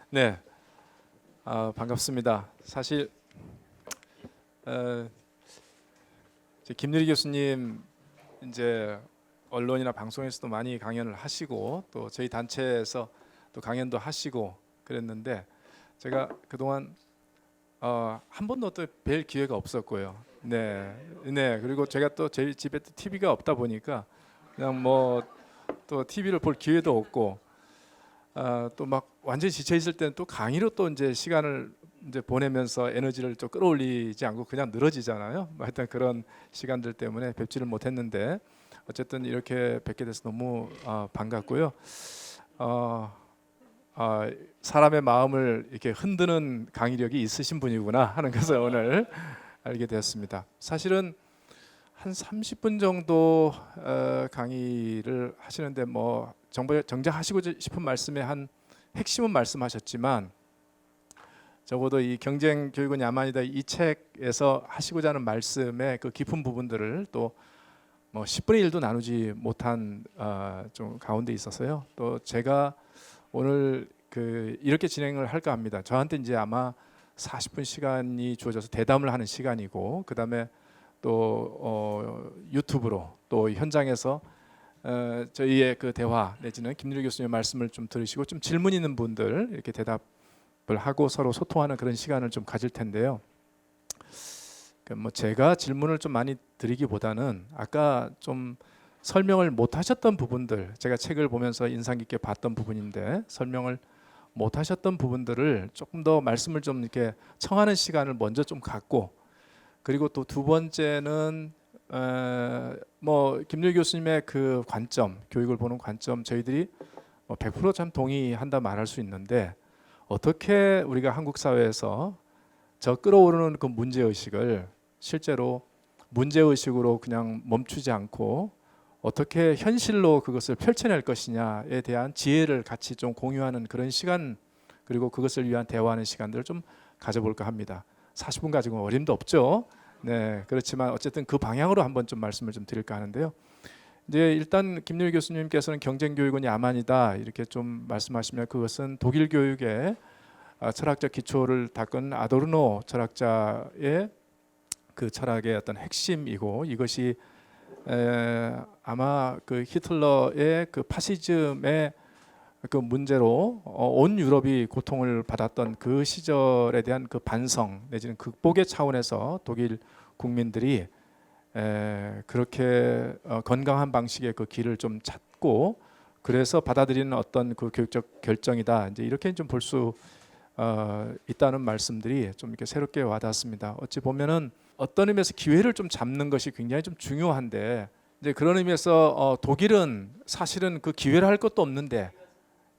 네, 반갑습니다. 사실 이제 김유리 교수님 이제 언론이나 방송에서도 많이 강연을 하시고 또 저희 단체에서 또 강연도 하시고 그랬는데 제가 그동안 한 번도 또 뵐 기회가 없었고요. 네, 네. 그리고 제가 또 저희 집에 또 TV가 없다 보니까 그냥 뭐 또 TV를 볼 기회도 없고 또 막 완전히 지쳐 있을 때는 또 강의로 또 이제 시간을 이제 보내면서 에너지를 좀 끌어올리지 않고 그냥 늘어지잖아요. 뭐 하여튼 그런 시간들 때문에 뵙지를 못했는데 어쨌든 이렇게 뵙게 돼서 너무 반갑고요. 사람의 마음을 이렇게 흔드는 강의력이 있으신 분이구나 하는 것을 오늘 알게 되었습니다. 사실은 한 30분 정도 강의를 하시는데 뭐 정작 하시고 싶은 말씀의 한 핵심은 말씀하셨지만 적어도 이 경쟁 교육은 야만이다 이 책에서 하시고자 하는 말씀의 그 깊은 부분들을 또 뭐 10분의 1도 나누지 못한 좀 가운데 있어서요. 또 제가 오늘 이렇게 진행을 할까 합니다. 저한테 이제 아마 40분 시간이 주어져서 대담을 하는 시간이고 그다음에 또 유튜브로 또 현장에서 저희의 그 대화 내지는 김유리 교수님의 말씀을 좀 들으시고 좀 질문 있는 분들 이렇게 대답을 하고 서로 소통하는 그런 시간을 좀 가질 텐데요. 뭐 제가 질문을 좀 많이 드리기보다는 아까 좀 설명을 못 하셨던 부분들, 제가 책을 보면서 인상 깊게 봤던 부분인데 설명을 못 하셨던 부분들을 조금 더 말씀을 좀 이렇게 청하는 시간을 먼저 좀 갖고, 그리고 또 두 번째는 뭐 김유리 교수님의 그 관점, 교육을 보는 관점 저희들이 뭐 100%참 동의한다 말할 수 있는데 어떻게 우리가 한국 사회에서 저 끌어오르는 그 문제 의식을 실제로 문제 의식으로 그냥 멈추지 않고 어떻게 현실로 그것을 펼쳐낼 것이냐에 대한 지혜를 같이 좀 공유하는 그런 시간, 그리고 그것을 위한 대화하는 시간들을 좀 가져볼까 합니다. 40분 가지고 어림도 없죠. 네, 그렇지만 어쨌든 그 방향으로 한번 좀 말씀을 좀 드릴까 하는데요. 이제 일단 김유리 교수님께서는 경쟁 교육은 야만이다 이렇게 좀 말씀하시면 그것은 독일 교육의 철학적 기초를 닦은 아도르노 철학자의 그 철학의 어떤 핵심이고, 이것이 아마 그 히틀러의 그 파시즘의 그 문제로 온 유럽이 고통을 받았던 그 시절에 대한 그 반성 내지는 극복의 차원에서 독일 국민들이 그렇게 건강한 방식의 그 길을 좀 찾고 그래서 받아들이는 어떤 그 교육적 결정이다, 이제 이렇게 좀 볼 수 있다는 말씀들이 좀 이렇게 새롭게 와닿습니다. 어찌 보면은 어떤 의미에서 기회를 좀 잡는 것이 굉장히 좀 중요한데, 이제 그런 의미에서 독일은 사실은 그 기회를 할 것도 없는데,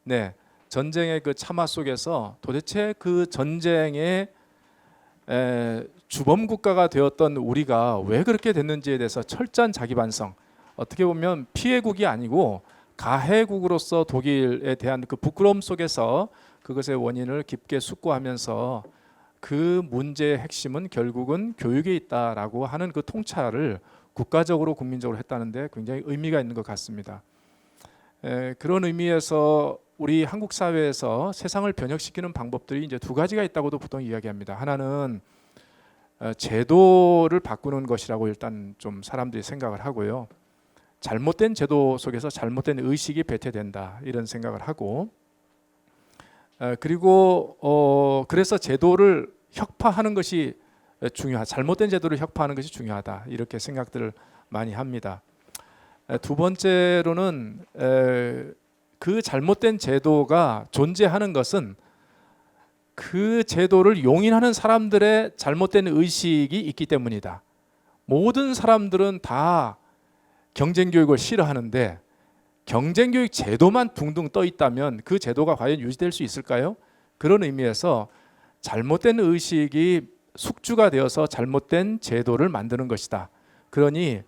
네, 전쟁의 그 참화 속에서 도대체 그 전쟁의 주범 국가가 되었던 우리가 왜 그렇게 됐는지에 대해서 철저한 자기 반성, 어떻게 보면 피해국이 아니고 가해국으로서 독일에 대한 그 부끄러움 속에서 그것의 원인을 깊게 숙고하면서 그 문제의 핵심은 결국은 교육에 있다라고 하는 그 통찰을 국가적으로 국민적으로 했다는데 굉장히 의미가 있는 것 같습니다. 그런 의미에서 우리 한국 사회에서 세상을 변혁시키는 방법들이 이제 두 가지가 있다고도 보통 이야기합니다. 하나는 제도를 바꾸는 것이라고 일단 좀 사람들이 생각을 하고요. 잘못된 제도 속에서 잘못된 의식이 배태된다 이런 생각을 하고, 그리고 그래서 제도를 혁파하는 것이 중요하다, 잘못된 제도를 혁파하는 것이 중요하다 이렇게 생각들을 많이 합니다. 두 번째로는 그 잘못된 제도가 존재하는 것은 그 제도를 용인하는 사람들의 잘못된 의식이 있기 때문이다. 모든 사람들은 다 경쟁교육을 싫어하는데 경쟁교육 제도만 둥둥 떠 있다면 그 제도가 과연 유지될 수 있을까요? 그런 의미에서 잘못된 의식이 숙주가 되어서 잘못된 제도를 만드는 것이다. 그러니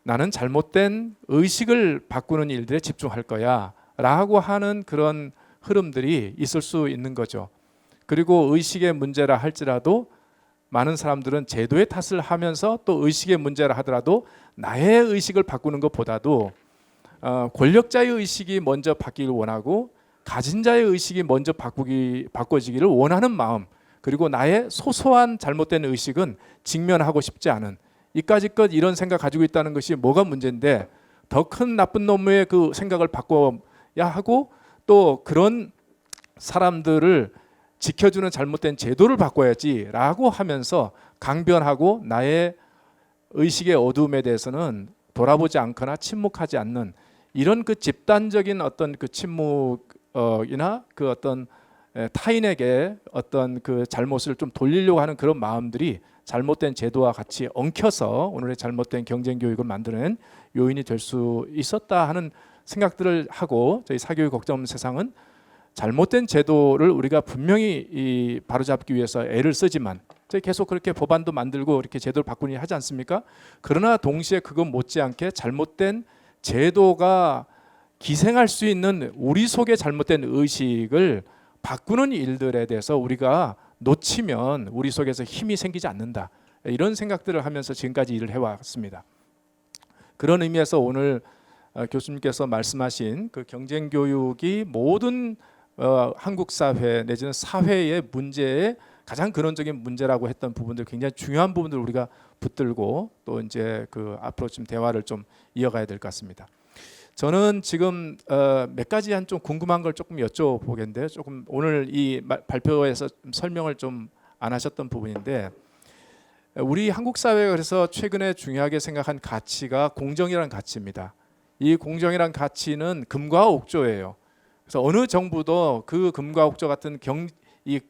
나는 잘못된 의식을 바꾸는 일들에 집중할 거야 라고 하는 그런 흐름들이 있을 수 있는 거죠. 그리고 의식의 문제라 할지라도 많은 사람들은 제도의 탓을 하면서 또 의식의 문제라 하더라도 나의 의식을 바꾸는 것보다도 권력자의 의식이 먼저 바뀌길 원하고 가진 자의 의식이 먼저 바꿔지기를 원하는 마음, 그리고 나의 소소한 잘못된 의식은 직면하고 싶지 않은, 이까짓 이런 생각 가지고 있다는 것이 뭐가 문제인데 더 큰 나쁜 놈의 그 생각을 바꿔야 하고, 또 그런 사람들을 지켜주는 잘못된 제도를 바꿔야지라고 하면서 강변하고 나의 의식의 어두움에 대해서는 돌아보지 않거나 침묵하지 않는, 이런 그 집단적인 어떤 그 침묵이나 그 어떤 타인에게 어떤 그 잘못을 좀 돌리려고 하는 그런 마음들이 잘못된 제도와 같이 엉켜서 오늘의 잘못된 경쟁 교육을 만드는 요인이 될 수 있었다 하는 생각들을 하고, 저희 사교육 걱정 없는 세상은 잘못된 제도를 우리가 분명히 바로잡기 위해서 애를 쓰지만, 저희 계속 그렇게 법안도 만들고 이렇게 제도를 바꾸니 하지 않습니까? 그러나 동시에 그것 못지않게 잘못된 제도가 기생할 수 있는 우리 속의 잘못된 의식을 바꾸는 일들에 대해서 우리가 놓치면 우리 속에서 힘이 생기지 않는다, 이런 생각들을 하면서 지금까지 일을 해왔습니다. 그런 의미에서 오늘 교수님께서 말씀하신 그 경쟁 교육이 모든 한국 사회 내지는 사회의 문제의 가장 근원적인 문제라고 했던 부분들, 굉장히 중요한 부분들 우리가 붙들고 또 이제 그 앞으로 좀 대화를 좀 이어가야 될 것 같습니다. 저는 지금 몇 가지 한 좀 궁금한 걸 조금 여쭤보겠는데요. 조금 오늘 이 발표에서 설명을 좀 안 하셨던 부분인데, 우리 한국 사회가 그래서 최근에 중요하게 생각한 가치가 공정이라는 가치입니다. 이 공정이라는 가치는 금과 옥조예요. 그래서 어느 정부도 그 금과 옥조 같은 이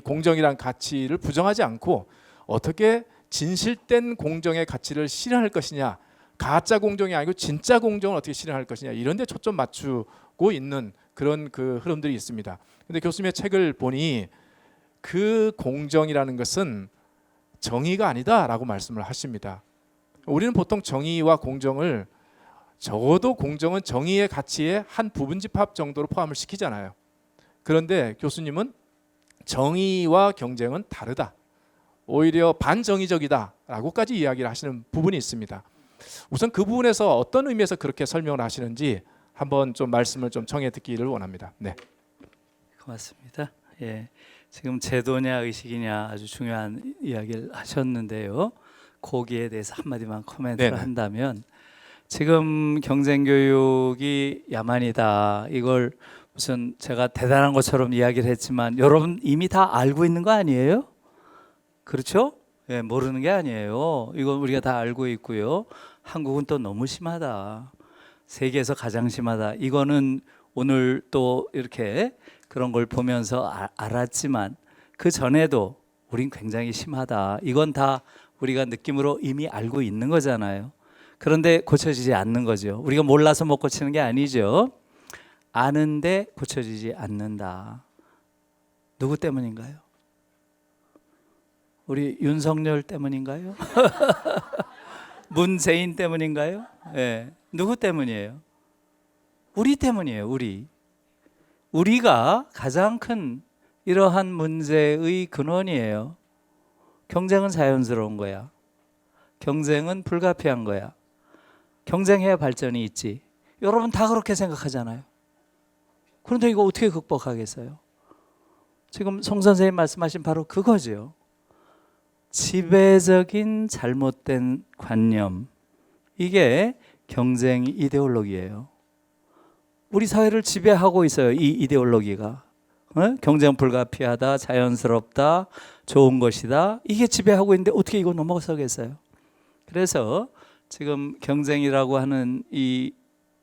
공정이라는 가치를 부정하지 않고 어떻게 진실된 공정의 가치를 실현할 것이냐, 가짜 공정이 아니고 진짜 공정을 어떻게 실현할 것이냐, 이런 데 초점 맞추고 있는 그런 그 흐름들이 있습니다. 근데 교수님의 책을 보니 그 공정이라는 것은 정의가 아니다라고 말씀을 하십니다. 우리는 보통 정의와 공정을 적어도 공정은 정의의 가치의 한 부분 집합 정도로 포함을 시키잖아요. 그런데 교수님은 정의와 경쟁은 다르다, 오히려 반정의적이다라고까지 이야기를 하시는 부분이 있습니다. 우선 그 부분에서 어떤 의미에서 그렇게 설명을 하시는지 한번 좀 말씀을 좀 청해 듣기를 원합니다. 네. 고맙습니다. 예, 지금 제도냐 의식이냐 아주 중요한 이야기를 하셨는데요. 거기에 대해서 한마디만 코멘트를 네네. 한다면, 지금 경쟁 교육이 야만이다, 이걸 무슨 제가 대단한 것처럼 이야기를 했지만 여러분 이미 다 알고 있는 거 아니에요? 그렇죠? 예, 모르는 게 아니에요. 이건 우리가 다 알고 있고요. 한국은 또 너무 심하다, 세계에서 가장 심하다, 이거는 오늘 또 이렇게 그런 걸 보면서 알았지만 그 전에도 우린 굉장히 심하다, 이건 다 우리가 느낌으로 이미 알고 있는 거잖아요. 그런데 고쳐지지 않는 거죠. 우리가 몰라서 못 고치는 게 아니죠. 아는데 고쳐지지 않는다. 누구 때문인가요? 우리 윤석열 때문인가요? 문재인 때문인가요? 네. 누구 때문이에요? 우리 때문이에요. 우리가 가장 큰 이러한 문제의 근원이에요. 경쟁은 자연스러운 거야. 경쟁은 불가피한 거야. 경쟁해야 발전이 있지. 여러분 다 그렇게 생각하잖아요. 그런데 이거 어떻게 극복하겠어요? 지금 송 선생님 말씀하신 바로 그거죠. 지배적인 잘못된 관념, 이게 경쟁 이데올로기예요. 우리 사회를 지배하고 있어요, 이 이데올로기가. 경쟁 불가피하다, 자연스럽다, 좋은 것이다, 이게 지배하고 있는데 어떻게 이거 넘어서겠어요? 그래서 지금 경쟁이라고 하는 이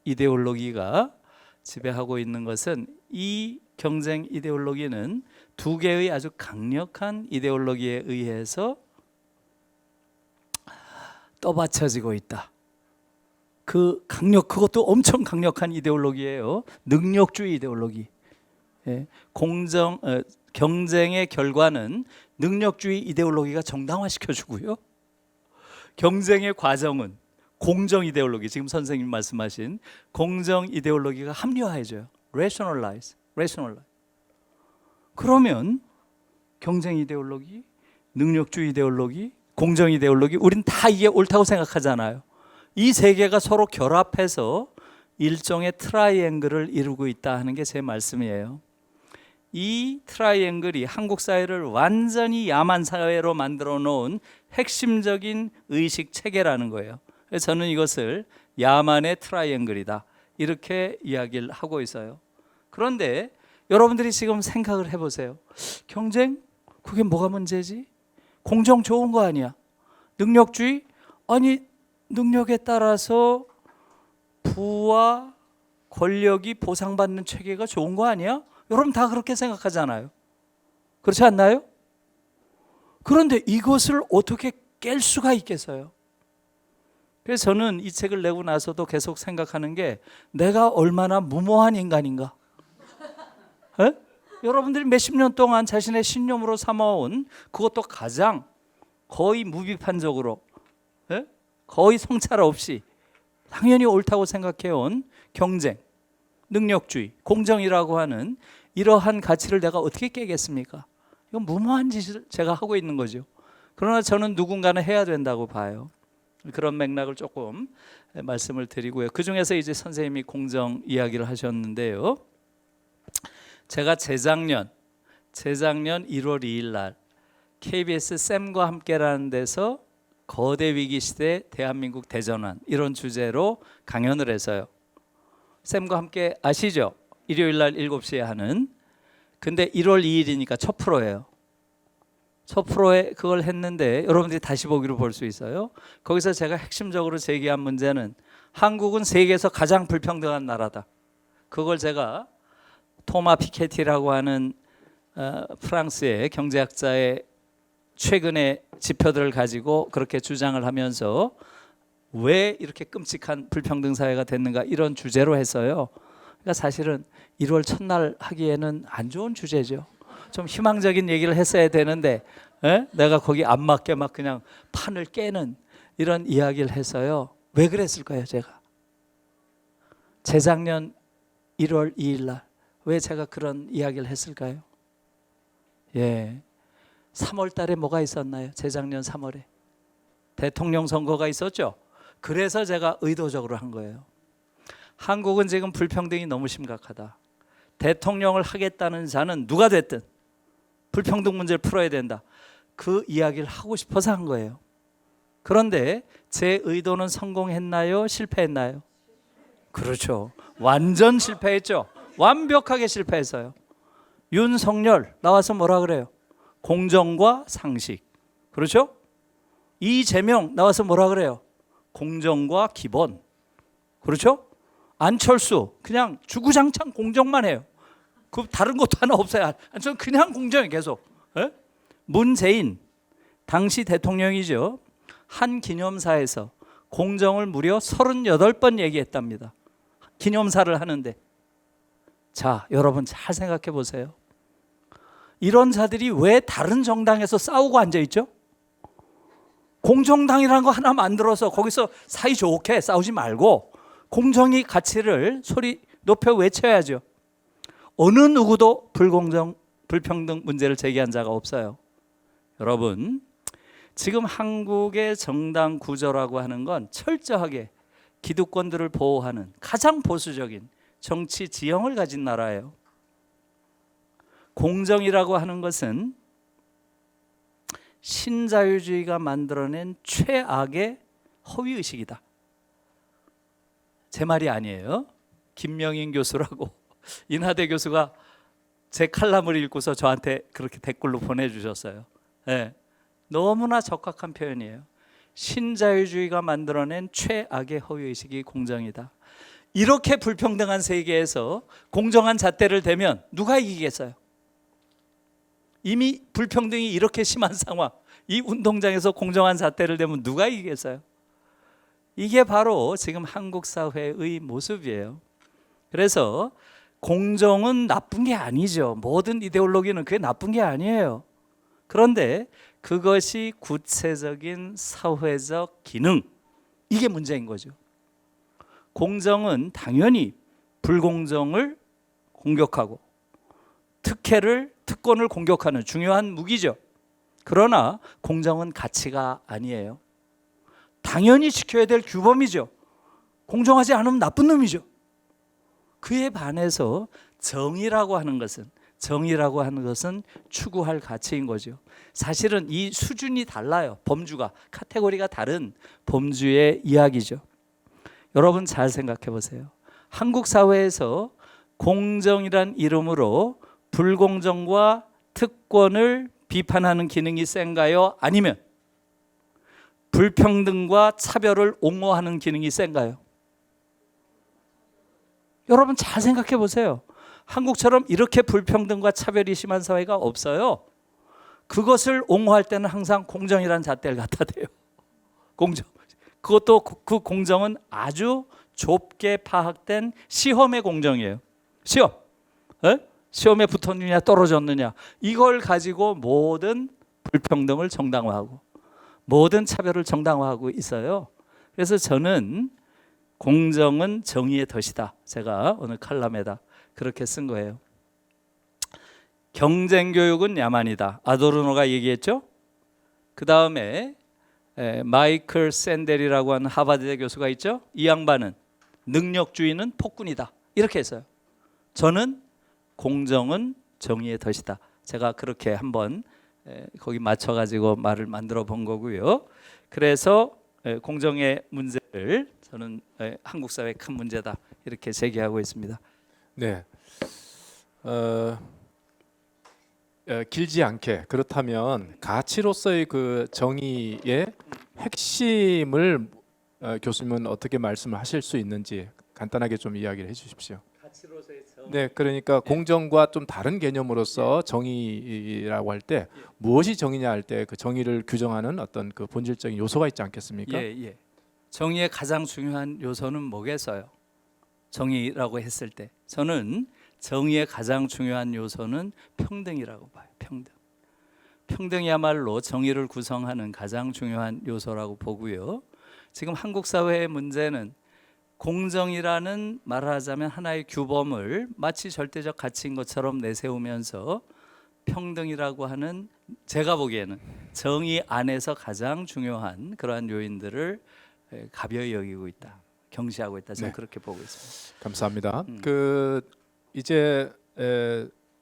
이데올로기가 지배하고 있는 것은, 이 경쟁 이데올로기는 두 개의 아주 강력한 이데올로기에 의해서 떠받쳐지고 있다. 그것도 엄청 강력한 이데올로기예요. 능력주의 이데올로기. 예, 경쟁의 결과는 능력주의 이데올로기가 정당화시켜주고요. 경쟁의 과정은 공정 이데올로기, 지금 선생님 말씀하신 공정 이데올로기가 합리화해줘요. rationalize. 그러면 경쟁 이데올로기, 능력주의 이데올로기, 공정 이데올로기, 우린 다 이게 옳다고 생각하잖아요. 이 세 개가 서로 결합해서 일종의 트라이앵글을 이루고 있다 하는 게 제 말씀이에요. 이 트라이앵글이 한국 사회를 완전히 야만 사회로 만들어 놓은 핵심적인 의식 체계라는 거예요. 그래서 저는 이것을 야만의 트라이앵글이다 이렇게 이야기를 하고 있어요. 그런데 여러분들이 지금 생각을 해보세요. 경쟁? 그게 뭐가 문제지? 공정 좋은 거 아니야? 능력주의? 아니 능력에 따라서 부와 권력이 보상받는 체계가 좋은 거 아니야? 여러분 다 그렇게 생각하잖아요. 그렇지 않나요? 그런데 이것을 어떻게 깰 수가 있겠어요? 그래서 저는 이 책을 내고 나서도 계속 생각하는 게 내가 얼마나 무모한 인간인가. 에? 여러분들이 몇십 년 동안 자신의 신념으로 삼아온 그것도 가장 거의 무비판적으로 거의 성찰 없이 당연히 옳다고 생각해온 경쟁, 능력주의, 공정이라고 하는 이러한 가치를 내가 어떻게 깨겠습니까? 이건 무모한 짓을 제가 하고 있는 거죠. 그러나 저는 누군가는 해야 된다고 봐요. 그런 맥락을 조금 말씀을 드리고요. 그 중에서 이제 선생님이 공정 이야기를 하셨는데요. 제가 재작년 1월 2일 날 KBS 쌤과 함께라는 데서 거대 위기 시대 대한민국 대전환 이런 주제로 강연을 해서요. 쌤과 함께 아시죠? 일요일 날 7시에 하는. 근데 1월 2일이니까 첫 프로예요. 첫 프로에 그걸 했는데 여러분들이 다시 보기로 볼 수 있어요. 거기서 제가 핵심적으로 제기한 문제는 한국은 세계에서 가장 불평등한 나라다. 그걸 제가 토마 피케티라고 하는 프랑스의 경제학자의 최근의 지표들을 가지고 그렇게 주장을 하면서 왜 이렇게 끔찍한 불평등 사회가 됐는가 이런 주제로 했어요. 그러니까 사실은 1월 첫날 하기에는 안 좋은 주제죠. 좀 희망적인 얘기를 했어야 되는데 내가 거기 안 맞게 막 그냥 판을 깨는 이런 이야기를 해서요. 왜 그랬을까요, 제가? 재작년 1월 2일 날 왜 제가 그런 이야기를 했을까요? 예, 3월 달에 뭐가 있었나요? 재작년 3월에 대통령 선거가 있었죠. 그래서 제가 의도적으로 한 거예요. 한국은 지금 불평등이 너무 심각하다. 대통령을 하겠다는 자는 누가 됐든 불평등 문제를 풀어야 된다. 그 이야기를 하고 싶어서 한 거예요. 그런데 제 의도는 성공했나요? 실패했나요? 그렇죠. 완전 실패했죠. 완벽하게 실패했어요. 윤석열 나와서 뭐라 그래요? 공정과 상식. 그렇죠? 이재명 나와서 뭐라 그래요? 공정과 기본. 그렇죠? 안철수 그냥 주구장창 공정만 해요. 그 다른 것도 하나 없어요. 저는 그냥 공정해 계속. 에? 문재인 당시 대통령이죠. 한 기념사에서 공정을 무려 38번 얘기했답니다. 기념사를 하는데. 자, 여러분 잘 생각해 보세요. 이런 자들이 왜 다른 정당에서 싸우고 앉아 있죠? 공정당이라는 거 하나 만들어서 거기서 사이좋게 싸우지 말고 공정의 가치를 소리 높여 외쳐야죠. 어느 누구도 불평등 문제를 제기한 자가 없어요. 여러분, 지금 한국의 정당 구조라고 하는 건 철저하게 기득권들을 보호하는 가장 보수적인 정치 지형을 가진 나라예요. 공정이라고 하는 것은 신자유주의가 만들어낸 최악의 허위의식이다. 제 말이 아니에요. 김명인 교수라고 인하대 교수가 제 칼럼을 읽고서 저한테 그렇게 댓글로 보내주셨어요. 네, 너무나 적확한 표현이에요. 신자유주의가 만들어낸 최악의 허위의식이 공정이다. 이렇게 불평등한 세계에서 공정한 잣대를 대면 누가 이기겠어요? 이미 불평등이 이렇게 심한 상황, 이 운동장에서 공정한 잣대를 대면 누가 이기겠어요? 이게 바로 지금 한국 사회의 모습이에요. 그래서 공정은 나쁜 게 아니죠. 모든 이데올로기는 그게 나쁜 게 아니에요. 그런데 그것이 구체적인 사회적 기능, 이게 문제인 거죠. 공정은 당연히 불공정을 공격하고 특권을 공격하는 중요한 무기죠. 그러나 공정은 가치가 아니에요. 당연히 지켜야 될 규범이죠. 공정하지 않으면 나쁜 놈이죠. 그에 반해서 정의라고 하는 것은 추구할 가치인 거죠. 사실은 이 수준이 달라요. 범주가, 카테고리가 다른 범주의 이야기죠. 여러분 잘 생각해 보세요. 한국 사회에서 공정이란 이름으로 불공정과 특권을 비판하는 기능이 센가요? 아니면 불평등과 차별을 옹호하는 기능이 센가요? 여러분 잘 생각해 보세요. 한국처럼 이렇게 불평등과 차별이 심한 사회가 없어요. 그것을 옹호할 때는 항상 공정이라는 잣대를 갖다 대요. 공정. 그것도 그 공정은 아주 좁게 파악된 시험의 공정이에요. 시험. 시험에 붙었느냐 떨어졌느냐. 이걸 가지고 모든 불평등을 정당화하고 모든 차별을 정당화하고 있어요. 그래서 저는 공정은 정의의 덫이다. 제가 오늘 칼럼에다 그렇게 쓴 거예요. 경쟁교육은 야만이다. 아도르노가 얘기했죠. 그 다음에 마이클 샌델이라고 하는 하버드대 교수가 있죠. 이 양반은 능력주의는 폭군이다. 이렇게 했어요. 저는 공정은 정의의 덫이다. 제가 그렇게 한번 거기 맞춰가지고 말을 만들어 본 거고요. 그래서 공정의 문제를 저는 한국 사회의 큰 문제다 이렇게 제기하고 있습니다. 네. 길지 않게 그렇다면 가치로서의 그 정의의 핵심을 교수님은 어떻게 말씀을 하실 수 있는지 간단하게 좀 이야기를 해주십시오. 가치로서의 정의. 네, 그러니까 공정과 좀 다른 개념으로서 정의라고 할 때 무엇이 정의냐 할 때 그 정의를 규정하는 어떤 그 본질적인 요소가 있지 않겠습니까? 예. 정의의 가장 중요한 요소는 뭐겠어요? 정의라고 했을 때 저는 정의의 가장 중요한 요소는 평등이라고 봐요. 평등이야말로 정의를 구성하는 가장 중요한 요소라고 보고요. 지금 한국 사회의 문제는 공정이라는 말하자면 하나의 규범을 마치 절대적 가치인 것처럼 내세우면서 평등이라고 하는 제가 보기에는 정의 안에서 가장 중요한 그러한 요인들을 가벼이 여기고 있다. 경시하고 있다. 저는 네. 그렇게 보고 있습니다. 감사합니다. 그 이제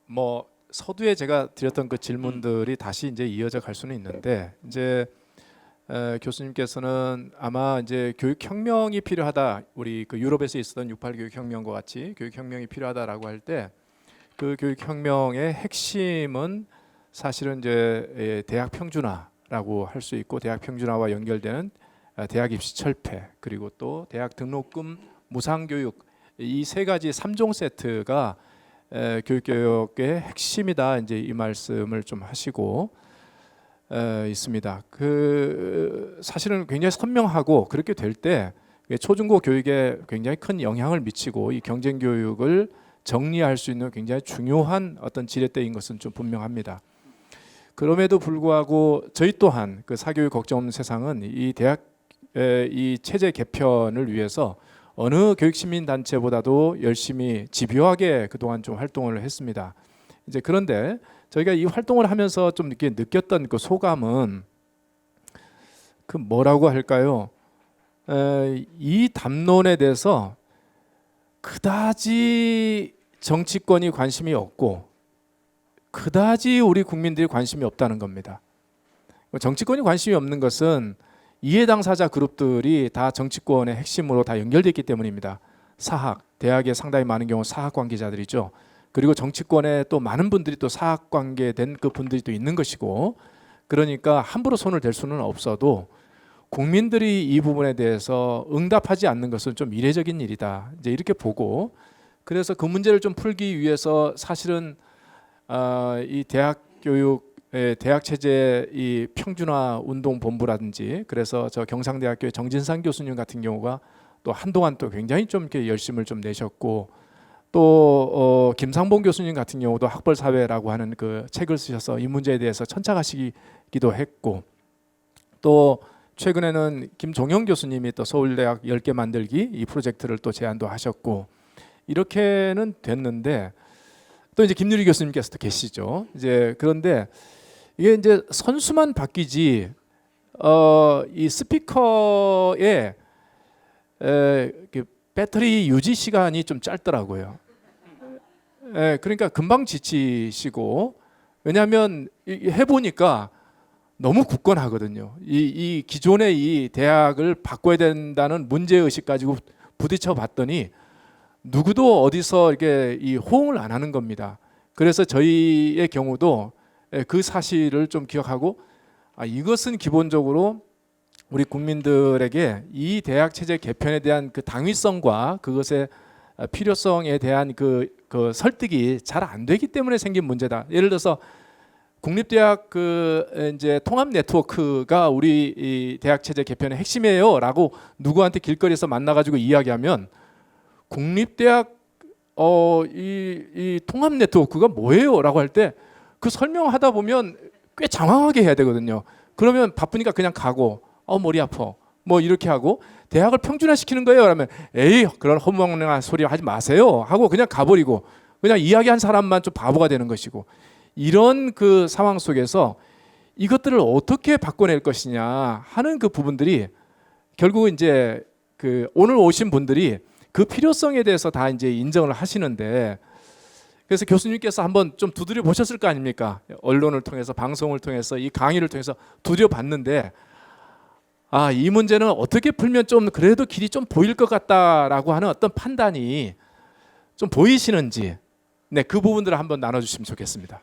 뭐 서두에 제가 드렸던 그 질문들이 다시 이제 이어져 갈 수는 있는데 이제 교수님께서는 아마 이제 교육혁명이 필요하다. 우리 그 유럽에서 있었던 68 교육혁명과 같이 교육혁명이 필요하다라고 할 때 그 교육혁명의 핵심은 사실은 이제 대학 평준화라고 할 수 있고 대학 평준화와 연결되는 대학 입시 철폐 그리고 또 대학 등록금 무상교육 이 세 가지 3종 세트가 교육개혁의 핵심이다. 이제 이 말씀을 좀 하시고 있습니다. 그 사실은 굉장히 선명하고 그렇게 될 때 초중고 교육에 굉장히 큰 영향을 미치고 이 경쟁 교육을 정리할 수 있는 굉장히 중요한 어떤 지렛대인 것은 좀 분명합니다. 그럼에도 불구하고 저희 또한 그 사교육 걱정 없는 세상은 이 대학 이 체제 개편을 위해서 어느 교육시민 단체보다도 열심히 집요하게 그동안 좀 활동을 했습니다. 이제 그런데 저희가 이 활동을 하면서 좀 이렇게 느꼈던 그 소감은 그 뭐라고 할까요? 이 담론에 대해서 그다지 정치권이 관심이 없고 그다지 우리 국민들이 관심이 없다는 겁니다. 정치권이 관심이 없는 것은 이해 당사자 그룹들이 다 정치권의 핵심으로 다 연결되어 있기 때문입니다. 사학, 대학에 상당히 많은 경우 사학 관계자들이죠. 그리고 정치권에 또 많은 분들이 또 사학 관계된 그 분들이 또 있는 것이고 그러니까 함부로 손을 댈 수는 없어도 국민들이 이 부분에 대해서 응답하지 않는 것은 좀 이례적인 일이다. 이제 이렇게 보고 그래서 그 문제를 좀 풀기 위해서 사실은 이 대학 교육 대학 체제 이 평준화 운동 본부라든지 그래서 저 경상대학교의 정진상 교수님 같은 경우가 또 한동안 또 굉장히 좀 이렇게 열심을 좀 내셨고 또 김상봉 교수님 같은 경우도 학벌 사회라고 하는 그 책을 쓰셔서 이 문제에 대해서 천착하시기도 했고 또 최근에는 김종영 교수님이 또 서울대학 10개 만들기 이 프로젝트를 또 제안도 하셨고 이렇게는 됐는데 또 이제 김유리 교수님께서도 계시죠. 이제 그런데 이게 이제 선수만 바뀌지 이 스피커의 배터리 유지 시간이 좀 짧더라고요. 예, 그러니까 금방 지치시고, 왜냐하면 해보니까 너무 굳건하거든요. 이 기존의 이 대학을 바꿔야 된다는 문제 의식 가지고 부딪혀 봤더니 누구도 어디서 이렇게 이 호응을 안 하는 겁니다. 그래서 저희의 경우도 그 사실을 좀 기억하고, 이것은 기본적으로 우리 국민들에게 이 대학 체제 개편에 대한 그 당위성과 그것의 필요성에 대한 그 설득이 잘 안 되기 때문에 생긴 문제다. 예를 들어서 국립대학 그 이제 통합 네트워크가 우리 이 대학 체제 개편의 핵심이에요라고 누구한테 길거리에서 만나가지고 이야기하면 국립대학 이 통합 네트워크가 뭐예요라고 할 때 그 설명하다 보면 꽤 장황하게 해야 되거든요. 그러면 바쁘니까 그냥 가고 머리 아파 뭐 이렇게 하고, 대학을 평준화시키는 거예요 그러면 에이 그런 허무맹랑한 소리 하지 마세요 하고 그냥 가버리고 그냥 이야기한 사람만 좀 바보가 되는 것이고, 이런 그 상황 속에서 이것들을 어떻게 바꿔낼 것이냐 하는 그 부분들이 결국 이제 그 오늘 오신 분들이 그 필요성에 대해서 다 이제 인정을 하시는데, 그래서 교수님께서 한번 좀 두드려 보셨을 거 아닙니까? 언론을 통해서, 방송을 통해서, 이 강의를 통해서 두드려 봤는데, 이 문제는 어떻게 풀면 좀 그래도 길이 좀 보일 것 같다라고 하는 어떤 판단이 좀 보이시는지, 네, 그 부분들을 한번 나눠주시면 좋겠습니다.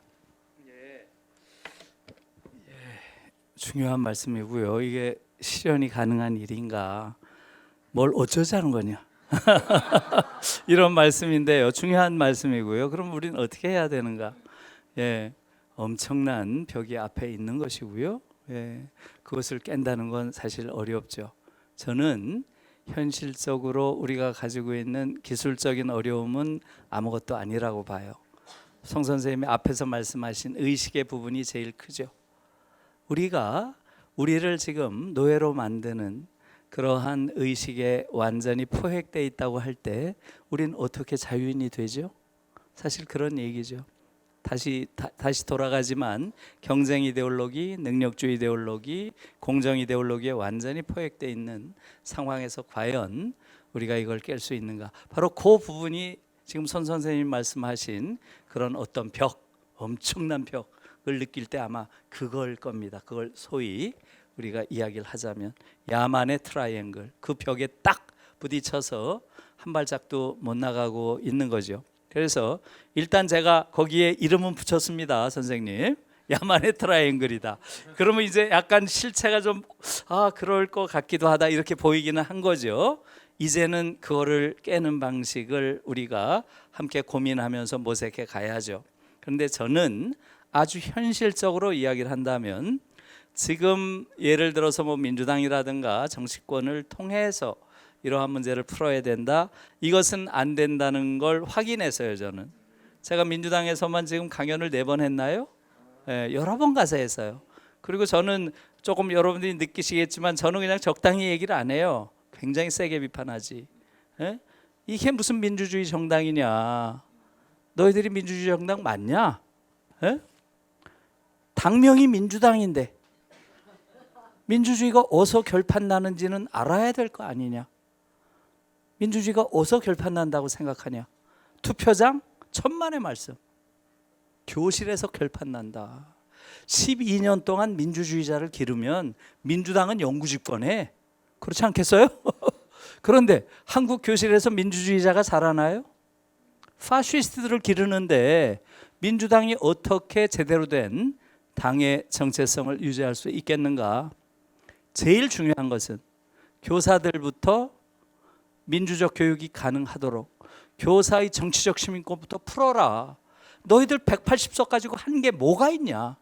중요한 말씀이고요. 이게 실현이 가능한 일인가? 뭘 어쩌자는 거냐? 이런 말씀인데요. 중요한 말씀이고요. 그럼 우리는 어떻게 해야 되는가? 예, 엄청난 벽이 앞에 있는 것이고요. 예, 그것을 깬다는 건 사실 어렵죠. 저는 현실적으로 우리가 가지고 있는 기술적인 어려움은 아무것도 아니라고 봐요. 송 선생님이 앞에서 말씀하신 의식의 부분이 제일 크죠. 우리가 우리를 지금 노예로 만드는 그러한 의식에 완전히 포획되어 있다고 할 때 우리는 어떻게 자유인이 되죠? 사실 그런 얘기죠. 다시 돌아가지만 경쟁 이데올로기, 능력주의 이데올로기, 공정 이데올로기에 완전히 포획되어 있는 상황에서 과연 우리가 이걸 깰 수 있는가? 바로 그 부분이 지금 손 선생님 말씀하신 그런 어떤 벽, 엄청난 벽을 느낄 때 아마 그걸 겁니다. 그걸 소위 우리가 이야기를 하자면 야만의 트라이앵글, 그 벽에 딱 부딪혀서 한 발짝도 못 나가고 있는 거죠. 그래서 일단 제가 거기에 이름은 붙였습니다, 선생님. 야만의 트라이앵글이다. 그러면 이제 약간 실체가 좀 그럴 것 같기도 하다 이렇게 보이기는 한 거죠. 이제는 그거를 깨는 방식을 우리가 함께 고민하면서 모색해 가야죠. 그런데 저는 아주 현실적으로 이야기를 한다면 지금 예를 들어서 뭐 민주당이라든가 정치권을 통해서 이러한 문제를 풀어야 된다, 이것은 안 된다는 걸 확인해서요. 저는 제가 민주당에서만 지금 강연을 4번 했나요? 네, 여러 번 가서 했어요. 그리고 저는 조금 여러분들이 느끼시겠지만 저는 그냥 적당히 얘기를 안 해요. 굉장히 세게 비판하지. 네? 이게 무슨 민주주의 정당이냐? 너희들이 민주주의 정당 맞냐? 네? 당명이 민주당인데 민주주의가 어디서 결판나는지는 알아야 될 거 아니냐? 민주주의가 어디서 결판난다고 생각하냐? 투표장? 천만의 말씀. 교실에서 결판난다. 12년 동안 민주주의자를 기르면 민주당은 영구집권해. 그렇지 않겠어요? 그런데 한국 교실에서 민주주의자가 자라나요? 파시스트들을 기르는데 민주당이 어떻게 제대로 된 당의 정체성을 유지할 수 있겠는가? 제일 중요한 것은 교사들부터 민주적 교육이 가능하도록 교사의 정치적 시민권부터 풀어라. 너희들 180석 가지고 한 게 뭐가 있냐?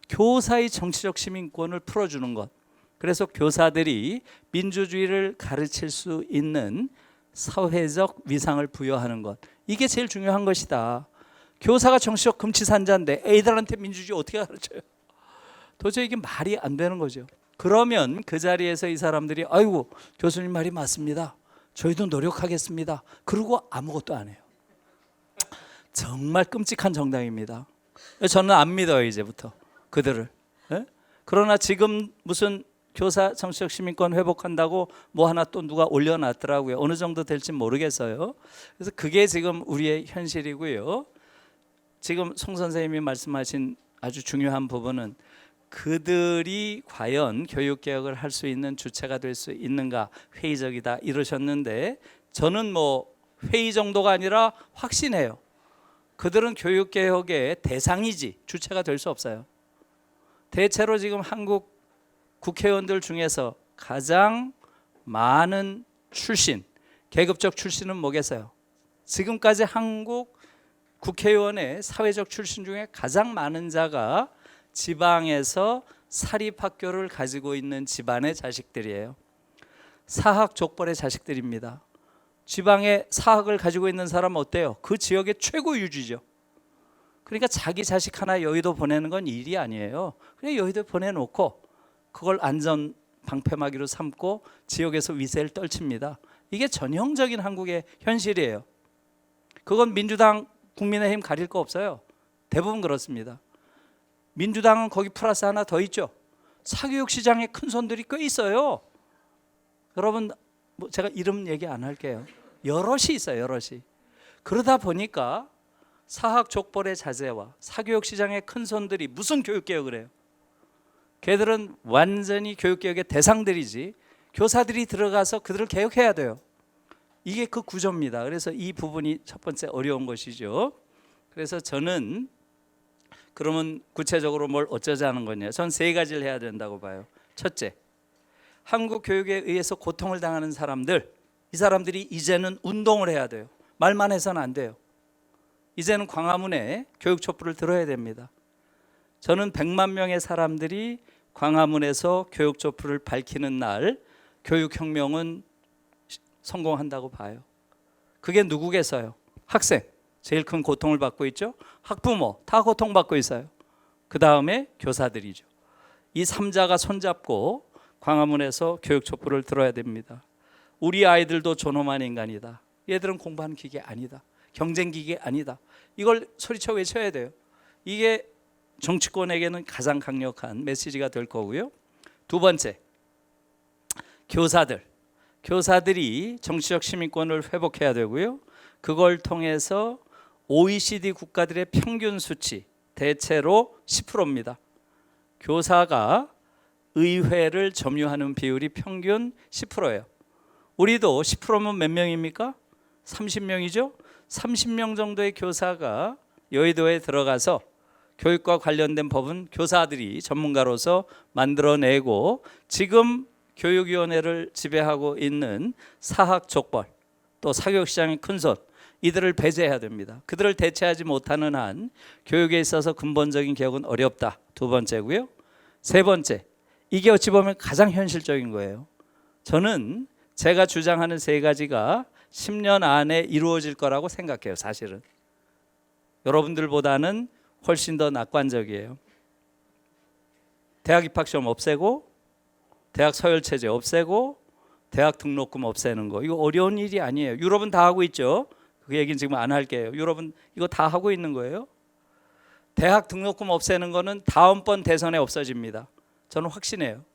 교사의 정치적 시민권을 풀어주는 것. 그래서 교사들이 민주주의를 가르칠 수 있는 사회적 위상을 부여하는 것. 이게 제일 중요한 것이다. 교사가 정치적 금치산자인데 애들한테 민주주의 어떻게 가르쳐요? 도저히 이게 말이 안 되는 거죠. 그러면 그 자리에서 이 사람들이 아이고 교수님 말이 맞습니다. 저희도 노력하겠습니다. 그러고 아무것도 안 해요. 정말 끔찍한 정당입니다. 저는 안 믿어요 이제부터 그들을. 네? 그러나 지금 무슨 교사 정치적 시민권 회복한다고 뭐 하나 또 누가 올려놨더라고요. 어느 정도 될지 모르겠어요. 그래서 그게 지금 우리의 현실이고요. 지금 송 선생님이 말씀하신 아주 중요한 부분은 그들이 과연 교육개혁을 할 수 있는 주체가 될 수 있는가, 회의적이다 이러셨는데, 저는 뭐 회의 정도가 아니라 확신해요. 그들은 교육개혁의 대상이지 주체가 될 수 없어요. 대체로 지금 한국 국회의원들 중에서 가장 많은 출신, 계급적 출신은 뭐겠어요? 지금까지 한국 국회의원의 사회적 출신 중에 가장 많은 자가 지방에서 사립학교를 가지고 있는 집안의 자식들이에요. 사학족벌의 자식들입니다. 지방에 사학을 가지고 있는 사람 어때요? 그 지역의 최고 유지죠. 그러니까 자기 자식 하나 여의도 보내는 건 일이 아니에요. 그냥 여의도 보내놓고 그걸 안전 방패막이로 삼고 지역에서 위세를 떨칩니다. 이게 전형적인 한국의 현실이에요. 그건 민주당, 국민의힘 가릴 거 없어요. 대부분 그렇습니다. 민주당은 거기 플러스 하나 더 있죠. 사교육 시장에 큰 손들이 꽤 있어요. 여러분, 뭐 제가 이름 얘기 안 할게요. 여럿이 있어요. 여럿이. 그러다 보니까 사학 족벌의 자제와 사교육 시장의 큰 손들이 무슨 교육개혁을 해요? 걔들은 완전히 교육개혁의 대상들이지, 교사들이 들어가서 그들을 개혁해야 돼요. 이게 그 구조입니다. 그래서 이 부분이 첫 번째 어려운 것이죠. 그래서 저는 그러면 구체적으로 뭘 어쩌자는 거냐? 전 세 가지를 해야 된다고 봐요. 첫째, 한국 교육에 의해서 고통을 당하는 사람들, 이 사람들이 이제는 운동을 해야 돼요. 말만 해서는 안 돼요. 이제는 광화문에 교육 촛불을 들어야 됩니다. 저는 100만 명의 사람들이 광화문에서 교육 촛불을 밝히는 날 교육혁명은 성공한다고 봐요. 그게 누구겠어요? 학생, 제일 큰 고통을 받고 있죠. 학부모, 다 고통받고 있어요. 그 다음에 교사들이죠. 이 3자가 손잡고 광화문에서 교육 촛불을 들어야 됩니다. 우리 아이들도 존엄한 인간이다. 얘들은 공부하는 기계 아니다. 경쟁 기계 아니다. 이걸 소리쳐 외쳐야 돼요. 이게 정치권에게는 가장 강력한 메시지가 될 거고요. 두 번째, 교사들이 정치적 시민권을 회복해야 되고요. 그걸 통해서 OECD 국가들의 평균 수치 대체로 10%입니다. 교사가 의회를 점유하는 비율이 평균 10%예요. 우리도 10%면 몇 명입니까? 30명이죠. 30명 정도의 교사가 여의도에 들어가서 교육과 관련된 법은 교사들이 전문가로서 만들어내고, 지금 교육위원회를 지배하고 있는 사학족벌, 또 사교육시장의 큰손, 이들을 배제해야 됩니다. 그들을 대체하지 못하는 한 교육에 있어서 근본적인 개혁은 어렵다. 두 번째고요. 세 번째, 이게 어찌 보면 가장 현실적인 거예요. 저는 제가 주장하는 세 가지가 10년 안에 이루어질 거라고 생각해요. 사실은 여러분들보다는 훨씬 더 낙관적이에요. 대학 입학시험 없애고, 대학 서열체제 없애고, 대학 등록금 없애는 거, 이거 어려운 일이 아니에요. 유럽은 다 하고 있죠. 그 얘기는 지금 안 할게요. 유럽은 이거 다 하고 있는 거예요. 대학 등록금 없애는 거는 다음번 대선에 없어집니다. 저는 확신해요.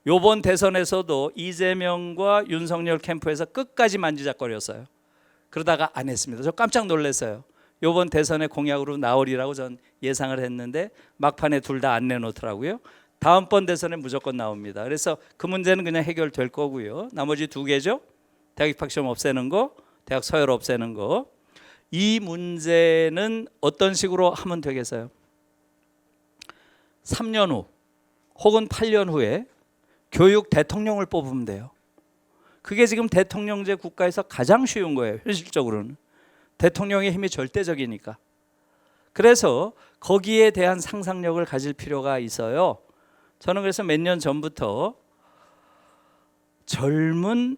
요번 대선에서도 이재명과 윤석열 캠프에서 끝까지 만지작거렸어요. 그러다가 안 했습니다. 저 깜짝 놀랐어요. 요번 대선의 공약으로 나오리라고 전 예상을 했는데 막판에 둘 다 안 내놓더라고요. 다음번 대선에 무조건 나옵니다. 그래서 그 문제는 그냥 해결될 거고요. 나머지 두 개죠. 대학 입학시험 없애는 거, 대학 서열 없애는 거. 이 문제는 어떤 식으로 하면 되겠어요? 3년 후 혹은 8년 후에 교육 대통령을 뽑으면 돼요. 그게 지금 대통령제 국가에서 가장 쉬운 거예요. 현실적으로는. 대통령의 힘이 절대적이니까. 그래서 거기에 대한 상상력을 가질 필요가 있어요. 저는 그래서 몇 년 전부터 젊은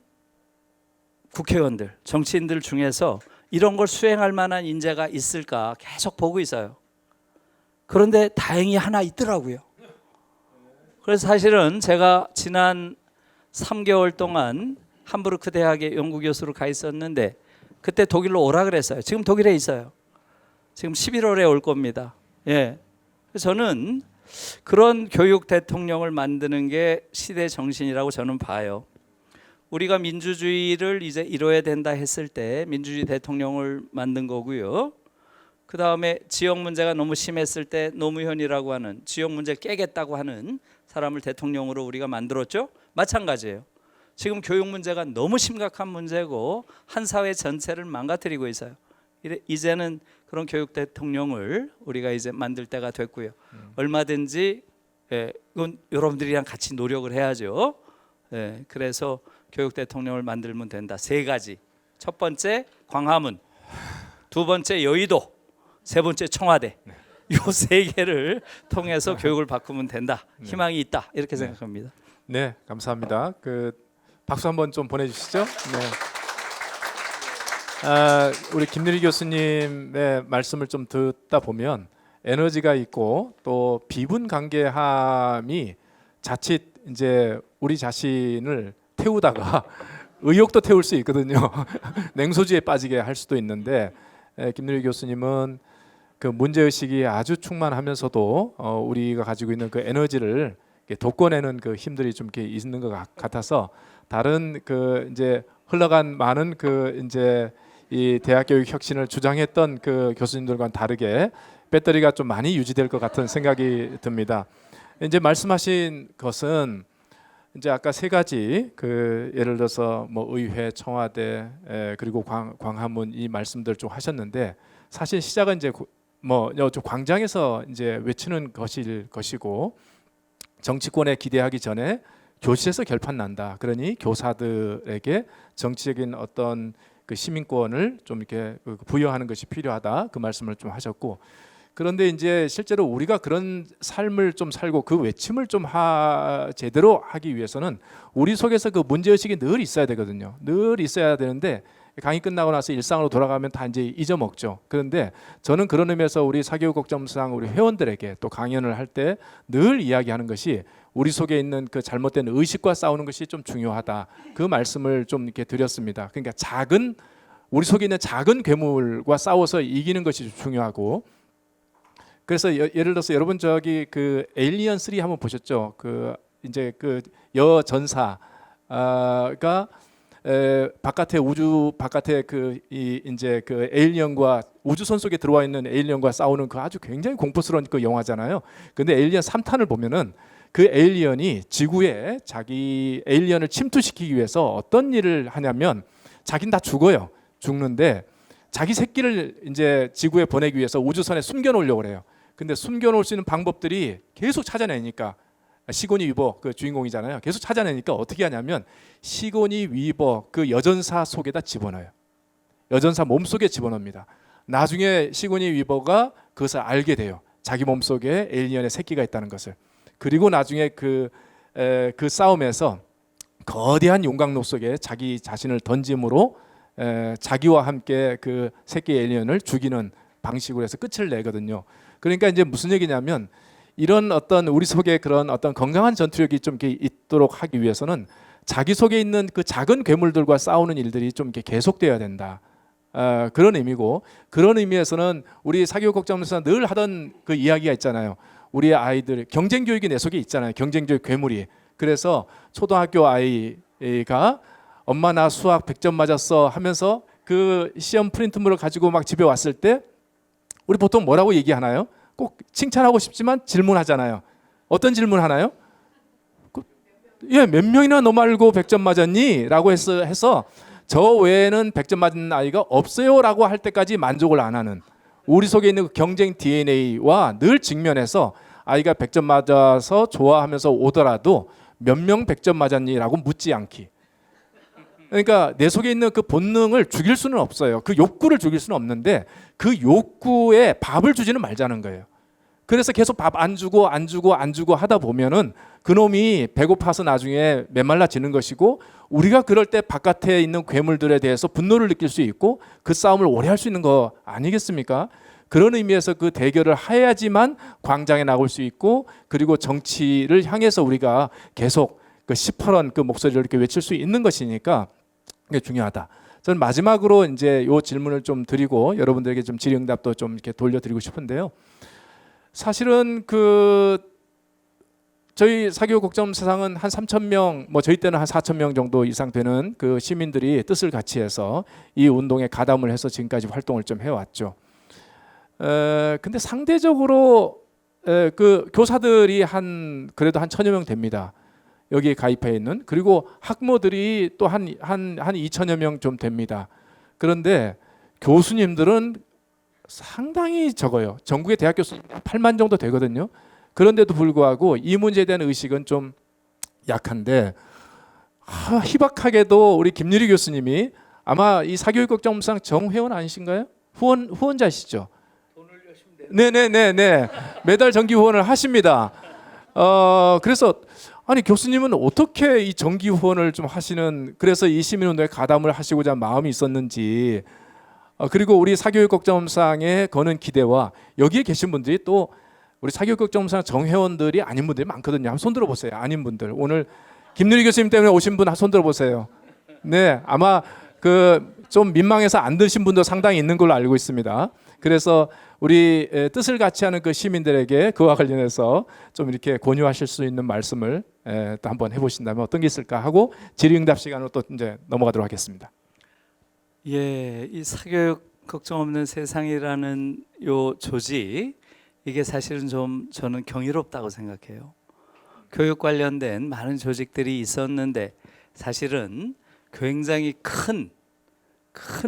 국회의원들, 정치인들 중에서 이런 걸 수행할 만한 인재가 있을까 계속 보고 있어요. 그런데 다행히 하나 있더라고요. 그래서 사실은 제가 지난 3개월 동안 함부르크 대학에 연구교수로 가 있었는데 그때 독일로 오라 그랬어요. 지금 독일에 있어요. 지금 11월에 올 겁니다. 예. 그래서 저는 그런 교육 대통령을 만드는 게 시대 정신이라고 저는 봐요. 우리가 민주주의를 이제 이뤄야 된다 했을 때 민주주의 대통령을 만든 거고요. 그 다음에 지역 문제가 너무 심했을 때 노무현이라고 하는 지역 문제를 깨겠다고 하는 사람을 대통령으로 우리가 만들었죠. 마찬가지예요. 지금 교육 문제가 너무 심각한 문제고 한 사회 전체를 망가뜨리고 있어요. 이제는 그런 교육 대통령을 우리가 이제 만들 때가 됐고요. 얼마든지 이건 여러분들이랑 같이 노력을 해야죠. 그래서 교육 대통령을 만들면 된다. 세 가지. 첫 번째 광화문, 두 번째 여의도, 세 번째 청와대. 요 세 개를 통해서 교육을 바꾸면 된다. 희망이 있다. 이렇게 생각합니다. 네, 감사합니다. 그 박수 한번 좀 보내주시죠. 네. 우리 김유리 교수님의 말씀을 좀 듣다 보면 에너지가 있고 또 비분관계함이 자칫 이제 우리 자신을 태우다가 의욕도 태울 수 있거든요. 냉소주의에 빠지게 할 수도 있는데 김유리 교수님은 그 문제의식이 아주 충만하면서도 우리가 가지고 있는 그 에너지를 돋궈내는 그 힘들이 좀 이렇게 있는 것 같아서 다른 그 이제 흘러간 많은 그 이제 이 대학 교육 혁신을 주장했던 그 교수님들과는 다르게 배터리가 좀 많이 유지될 것 같은 생각이 듭니다. 이제 말씀하신 것은 이제 아까 세 가지 그 예를 들어서 뭐 의회, 청와대 그리고 광화문 이 말씀들 좀 하셨는데 사실 시작은 이제 뭐 광장에서 이제 외치는 것일 것이고 정치권에 기대하기 전에 교실에서 결판 난다. 그러니 교사들에게 정치적인 어떤 그 시민권을 좀 이렇게 부여하는 것이 필요하다. 그 말씀을 좀 하셨고 그런데 이제 실제로 우리가 그런 삶을 좀 살고 그 외침을 좀 제대로 하기 위해서는 우리 속에서 그 문제의식이 늘 있어야 되거든요. 늘 있어야 되는데 강의 끝나고 나서 일상으로 돌아가면 다 이제 잊어먹죠. 그런데 저는 그런 의미에서 우리 사교육걱정상 우리 회원들에게 또 강연을 할 때 늘 이야기하는 것이 우리 속에 있는 그 잘못된 의식과 싸우는 것이 좀 중요하다. 그 말씀을 좀 이렇게 드렸습니다. 그러니까 우리 속에 있는 작은 괴물과 싸워서 이기는 것이 중요하고 그래서 예를 들어서 여러분 저기 그 에일리언 3 한번 보셨죠? 그 이제 그 여전사가 바깥에 우주 바깥에 이제 그 에일리언과 우주선 속에 들어와 있는 에일리언과 싸우는 그 아주 굉장히 공포스러운 그 영화잖아요. 근데 에일리언 3탄을 보면은 그 에일리언이 지구에 자기 에일리언을 침투시키기 위해서 어떤 일을 하냐면 자기는 다 죽어요. 죽는데 자기 새끼를 이제 지구에 보내기 위해서 우주선에 숨겨놓으려고 그래요. 근데 숨겨놓을 수 있는 방법들이 계속 찾아내니까 시고니 위버 그 주인공이잖아요. 계속 찾아내니까 어떻게 하냐면 시고니 위버 그 여전사 속에다 집어넣어요. 여전사 몸속에 집어넣습니다. 나중에 시고니 위버가 그것을 알게 돼요. 자기 몸속에 에일리언의 새끼가 있다는 것을. 그리고 나중에 그 싸움에서 거대한 용광로 속에 자기 자신을 던짐으로 자기와 함께 그 새끼 에일리언을 죽이는 방식으로 해서 끝을 내거든요. 그러니까 이제 무슨 얘기냐면 이런 어떤 우리 속에 그런 어떤 건강한 전투력이 좀 이렇게 있도록 하기 위해서는 자기 속에 있는 그 작은 괴물들과 싸우는 일들이 좀 이렇게 계속돼야 된다. 그런 의미고 그런 의미에서는 우리 사교육걱정에서 늘 하던 그 이야기가 있잖아요. 우리 아이들 경쟁 교육이 내 속에 있잖아요. 경쟁 교육 괴물이. 그래서 초등학교 아이가 엄마 나 수학 100점 맞았어 하면서 그 시험 프린트물을 가지고 막 집에 왔을 때 우리 보통 뭐라고 얘기하나요? 꼭 칭찬하고 싶지만 질문하잖아요. 어떤 질문 하나요? 몇 명이나 너 말고 100점 맞았니? 라고 해서 저 외에는 100점 맞은 아이가 없어요 라고 할 때까지 만족을 안 하는 우리 속에 있는 그 경쟁 DNA와 늘 직면해서 아이가 100점 맞아서 좋아하면서 오더라도 몇 명 100점 맞았니? 라고 묻지 않기. 그러니까 내 속에 있는 그 본능을 죽일 수는 없어요. 그 욕구를 죽일 수는 없는데 그 욕구에 밥을 주지는 말자는 거예요. 그래서 계속 밥 안 주고 하다 보면은 그놈이 배고파서 나중에 메말라지는 것이고 우리가 그럴 때 바깥에 있는 괴물들에 대해서 분노를 느낄 수 있고 그 싸움을 오래 할 수 있는 거 아니겠습니까? 그런 의미에서 그 대결을 해야지만 광장에 나올 수 있고 그리고 정치를 향해서 우리가 계속 그 시퍼런 그 목소리를 이렇게 외칠 수 있는 것이니까 그게 중요하다. 저는 마지막으로 이제 요 질문을 좀 드리고 여러분들에게 좀 질의응답도 좀 이렇게 돌려드리고 싶은데요. 사실은 그 저희 사교육 걱정 세상은 한 3천 명, 뭐 저희 때는 한 4천 명 정도 이상 되는 그 시민들이 뜻을 같이 해서 이 운동에 가담을 해서 지금까지 활동을 좀 해왔죠. 근데 상대적으로 그 교사들이 그래도 한 1,000여 명 됩니다. 여기에 가입해 있는. 그리고 학모들이 또 한 2천여 명 좀 됩니다. 그런데 교수님들은 상당히 적어요. 전국의 대학 교수님 8만 정도 되거든요. 그런데도 불구하고 이 문제에 대한 의식은 좀 약한데, 희박하게도 우리 김유리 교수님이 아마 이 사교육 걱정상 정회원 아니신가요? 후원자시죠? 네네네네. 매달 정기 후원을 하십니다. 그래서 아니 교수님은 어떻게 이 정기 후원을 좀 하시는, 그래서 이 시민운동에 가담을 하시고자 마음이 있었는지, 그리고 우리 사교육 걱정상에 거는 기대와 여기에 계신 분들이 또 우리 사교육 걱정상 정회원들이 아닌 분들이 많거든요. 한번 손 들어보세요. 아닌 분들. 오늘 김누리 교수님 때문에 오신 분 손 들어보세요. 네, 아마 그 좀 민망해서 안 드신 분도 상당히 있는 걸로 알고 있습니다. 그래서 우리 뜻을 같이 하는 그 시민들에게 그와 관련해서 좀 이렇게 권유하실 수 있는 말씀을 또 한번 해보신다면 어떤 게 있을까 하고 질의응답 시간으로 또 이제 넘어가도록 하겠습니다. 예, 이 사교육 걱정 없는 세상이라는 요 조직, 이게 사실은 좀 저는 경이롭다고 생각해요. 교육 관련된 많은 조직들이 있었는데 사실은 굉장히 큰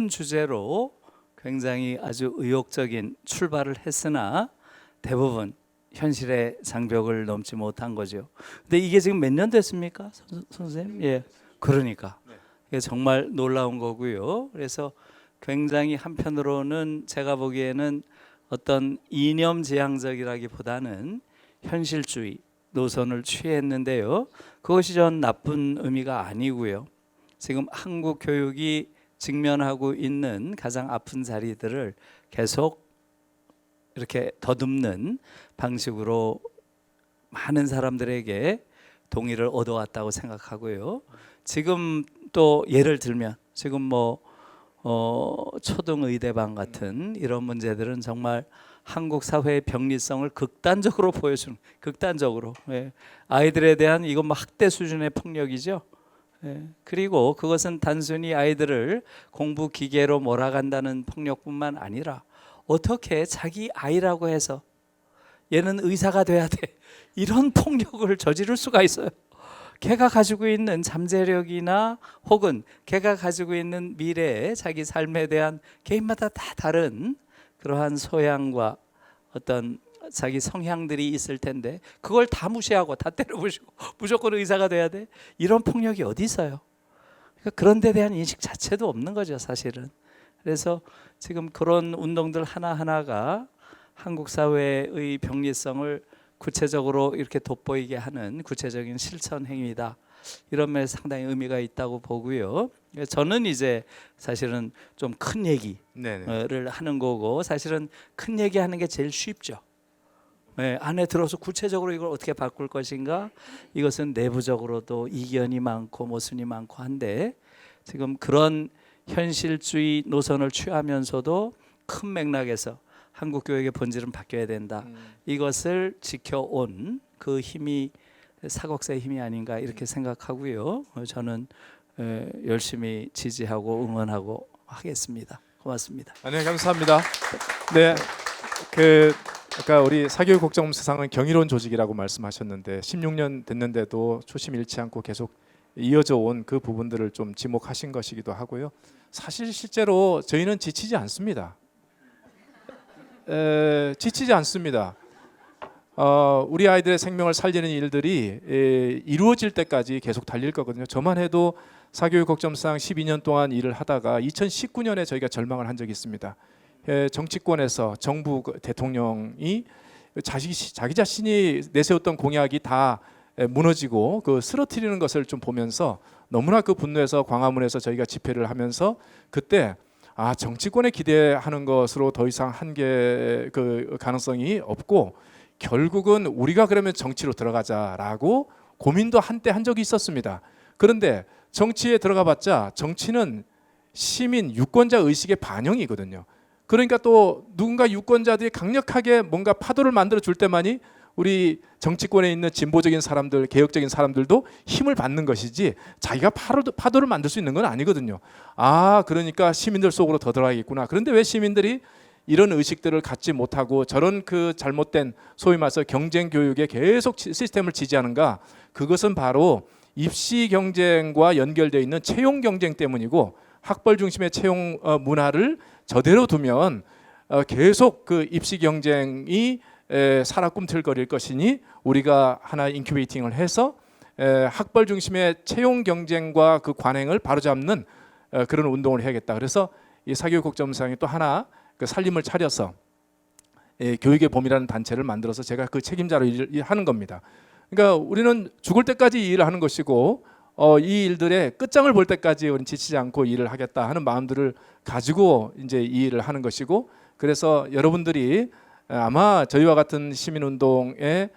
주제로 굉장히 아주 의욕적인 출발을 했으나 대부분 현실의 장벽을 넘지 못한 거죠. 근데 이게 지금 몇 년 됐습니까, 선생님? 예, 그러니까 이게 정말 놀라운 거고요. 그래서 굉장히 한편으로는 제가 보기에는 어떤 이념지향적이라기보다는 현실주의 노선을 취했는데요. 그것이 전 나쁜 의미가 아니고요. 지금 한국 교육이 직면하고 있는 가장 아픈 자리들을 계속 이렇게 더듬는 방식으로 많은 사람들에게 동의를 얻어왔다고 생각하고요. 지금 또 예를 들면 지금 뭐 초등의대반 같은 이런 문제들은 정말 한국 사회의 병리성을 극단적으로 보여주는, 극단적으로, 예. 아이들에 대한 이건 뭐 학대 수준의 폭력이죠. 예. 그리고 그것은 단순히 아이들을 공부 기계로 몰아간다는 폭력뿐만 아니라 어떻게 자기 아이라고 해서 얘는 의사가 돼야 돼, 이런 폭력을 저지를 수가 있어요. 걔가 가지고 있는 잠재력이나 혹은 걔가 가지고 있는 미래의 자기 삶에 대한 개인마다 다 다른 그러한 소양과 어떤 자기 성향들이 있을 텐데 그걸 다 무시하고 다 때려부시고 무조건 의사가 돼야 돼, 이런 폭력이 어디 있어요? 그러니까 그런 데 대한 인식 자체도 없는 거죠, 사실은. 그래서 지금 그런 운동들 하나하나가 한국 사회의 병리성을 구체적으로 이렇게 돋보이게 하는 구체적인 실천 행위다, 이런 면에서 상당히 의미가 있다고 보고요. 저는 이제 사실은 좀 큰 얘기를 하는 거고, 사실은 큰 얘기하는 게 제일 쉽죠. 네, 안에 들어서 구체적으로 이걸 어떻게 바꿀 것인가, 이것은 내부적으로도 이견이 많고 모순이 많고 한데, 지금 그런 현실주의 노선을 취하면서도 큰 맥락에서 한국 교육의 본질은 바뀌어야 된다, 이것을 지켜온 그 힘이 사곡사의 힘이 아닌가 이렇게 생각하고요. 저는 열심히 지지하고 응원하고 하겠습니다. 고맙습니다. 네, 감사합니다. 네, 아까 우리 사교육 걱정 세상은 경이로운 조직이라고 말씀하셨는데 16년 됐는데도 초심 잃지 않고 계속 이어져 온 그 부분들을 좀 지목하신 것이기도 하고요. 사실 실제로 저희는 지치지 않습니다. 지치지 않습니다. 우리 아이들의 생명을 살리는 일들이 이루어질 때까지 계속 달릴 거거든요. 저만 해도 사교육 걱정상 12년 동안 일을 하다가 2019년에 저희가 절망을 한 적이 있습니다. 정치권에서 정부 대통령이 자기 자신이 내세웠던 공약이 다 무너지고 그 쓰러뜨리는 것을 좀 보면서 너무나 그 분노해서 광화문에서 저희가 집회를 하면서 그때 정치권에 기대하는 것으로 더 이상 한계 그 가능성이 없고 결국은 우리가 그러면 정치로 들어가자라고 고민도 한때 한 적이 있었습니다. 그런데 정치에 들어가봤자 정치는 시민 유권자 의식의 반영이거든요. 그러니까 또 누군가 유권자들이 강력하게 뭔가 파도를 만들어 줄 때만이 우리 정치권에 있는 진보적인 사람들, 개혁적인 사람들도 힘을 받는 것이지 자기가 파도를 만들 수 있는 건 아니거든요. 아, 그러니까 시민들 속으로 더 들어가겠구나. 그런데 왜 시민들이 이런 의식들을 갖지 못하고 저런 그 잘못된 소위 말해서 경쟁 교육에 계속 시스템을 지지하는가? 그것은 바로 입시 경쟁과 연결되어 있는 채용 경쟁 때문이고, 학벌 중심의 채용 문화를 저대로 두면 계속 그 입시 경쟁이 살아 꿈틀거릴 것이니, 우리가 하나 인큐베이팅을 해서 학벌 중심의 채용 경쟁과 그 관행을 바로잡는 그런 운동을 해야겠다. 그래서 이 사교육국정원상이 또 하나 그 살림을 차려서 교육의 봄이라는 단체를 만들어서 제가 그 책임자로 일하는 겁니다. 그러니까 우리는 죽을 때까지 이 일을 하는 것이고, 이 일들의 끝장을 볼 때까지 우리는 지치지 않고 일을 하겠다 하는 마음들을 가지고 이제 이 일을 하는 것이고, 그래서 여러분들이 아마 저희와 같은 시민운동에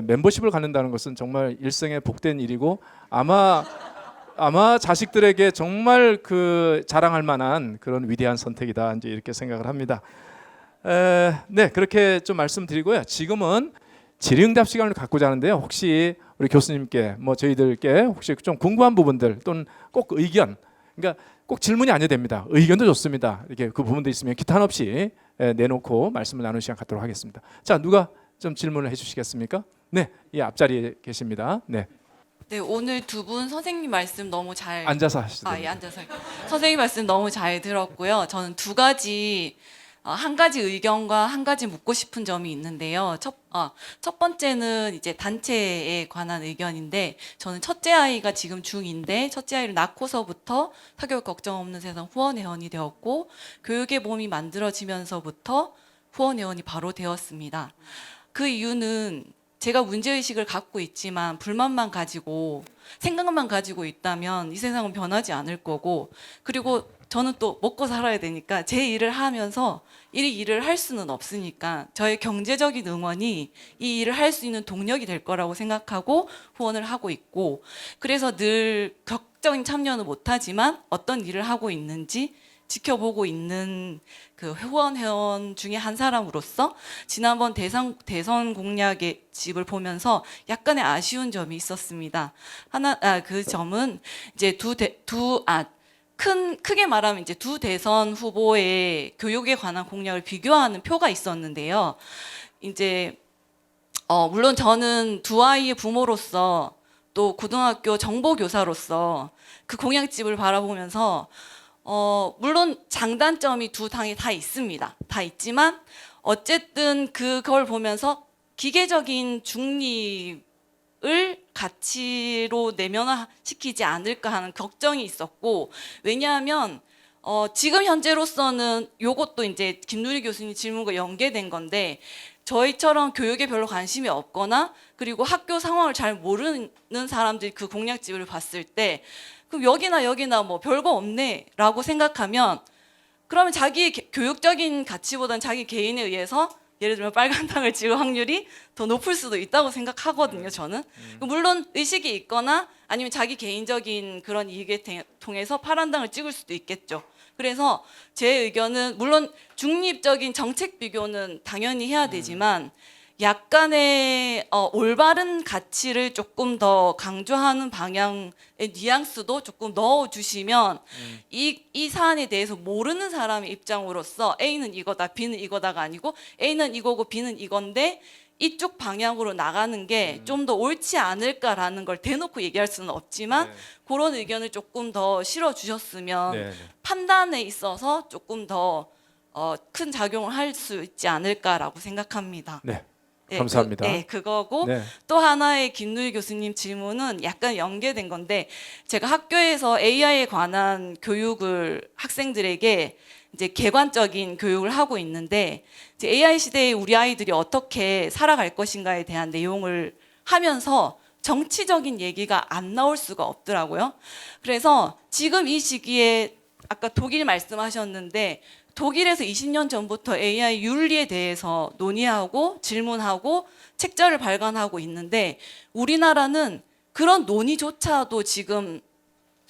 멤버십을 갖는다는 것은 정말 일생에 복된 일이고, 아마 자식들에게 정말 그 자랑할 만한 그런 위대한 선택이다, 이제 이렇게 생각을 합니다. 네, 그렇게 좀 말씀드리고요. 지금은 질의응답 시간을 갖고자 하는데요. 혹시 우리 교수님께 뭐 저희들께 혹시 좀 궁금한 부분들 또는 꼭 의견, 그러니까 꼭 질문이 아니어도 됩니다. 의견도 좋습니다. 이렇게 그 부분도 있으면 기탄 없이 내놓고 말씀을 나누는 시간 갖도록 하겠습니다. 자, 누가 좀 질문을 해주시겠습니까? 네, 이 앞자리에 계십니다. 네. 네, 오늘 두 분 선생님 말씀 너무 잘 앉아서 하시죠. 예, 앉아서. 선생님 말씀 너무 잘 들었고요. 저는 한 가지 의견과 한 가지 묻고 싶은 점이 있는데요. 첫 번째는 이제 단체에 관한 의견인데, 저는 첫째 아이가 지금 중2인데 첫째 아이를 낳고서부터 사교육 걱정 없는 세상 후원회원이 되었고, 교육의 봄이 만들어지면서부터 후원회원이 바로 되었습니다. 그 이유는 제가 문제의식을 갖고 있지만 불만만 가지고 생각만 가지고 있다면 이 세상은 변하지 않을 거고, 그리고 저는 또 먹고 살아야 되니까 제 일을 하면서 이 일을 할 수는 없으니까 저의 경제적인 응원이 이 일을 할 수 있는 동력이 될 거라고 생각하고 후원을 하고 있고, 그래서 늘 적극적인 참여는 못하지만 어떤 일을 하고 있는지 지켜보고 있는 그 회원 중에 한 사람으로서 지난번 대선 공약의 집을 보면서 약간의 아쉬운 점이 있었습니다. 그 점은 이제 크게 말하면 이제 두 대선 후보의 교육에 관한 공약을 비교하는 표가 있었는데요. 이제 물론 저는 두 아이의 부모로서 또 고등학교 정보교사로서 그 공약집을 바라보면서 물론 장단점이 두 당에 다 있습니다. 다 있지만 어쨌든 그걸 보면서 기계적인 중립을 가치로 내면화시키지 않을까 하는 걱정이 있었고, 왜냐하면 지금 현재로서는 요것도 이제 김누리 교수님 질문과 연계된 건데, 저희처럼 교육에 별로 관심이 없거나 그리고 학교 상황을 잘 모르는 사람들이 그 공약집을 봤을 때 그럼 여기나 뭐 별거 없네 라고 생각하면, 그러면 자기 교육적인 가치보다는 자기 개인에 의해서 예를 들면 빨간 당을 찍을 확률이 더 높을 수도 있다고 생각하거든요, 저는. 물론 의식이 있거나 아니면 자기 개인적인 그런 이익에 통해서 파란 당을 찍을 수도 있겠죠. 그래서 제 의견은 물론 중립적인 정책 비교는 당연히 해야 되지만 약간의 올바른 가치를 조금 더 강조하는 방향의 뉘앙스도 조금 넣어주시면 이 사안에 대해서 모르는 사람의 입장으로서 A는 이거다, B는 이거다가 아니고 A는 이거고 B는 이건데 이쪽 방향으로 나가는 게 좀 더 옳지 않을까라는 걸 대놓고 얘기할 수는 없지만 네. 그런 의견을 조금 더 실어주셨으면 네. 판단에 있어서 조금 더 큰 작용을 할 수 있지 않을까라고 생각합니다. 네. 네, 감사합니다. 네, 그거고 네. 또 하나의 김누리 교수님 질문은 약간 연계된 건데, 제가 학교에서 AI에 관한 교육을 학생들에게 이제 객관적인 교육을 하고 있는데, 이제 AI 시대에 우리 아이들이 어떻게 살아갈 것인가에 대한 내용을 하면서 정치적인 얘기가 안 나올 수가 없더라고요. 그래서 지금 이 시기에 아까 독일 말씀하셨는데, 독일에서 20년 전부터 AI 윤리에 대해서 논의하고 질문하고 책자를 발간하고 있는데, 우리나라는 그런 논의조차도 지금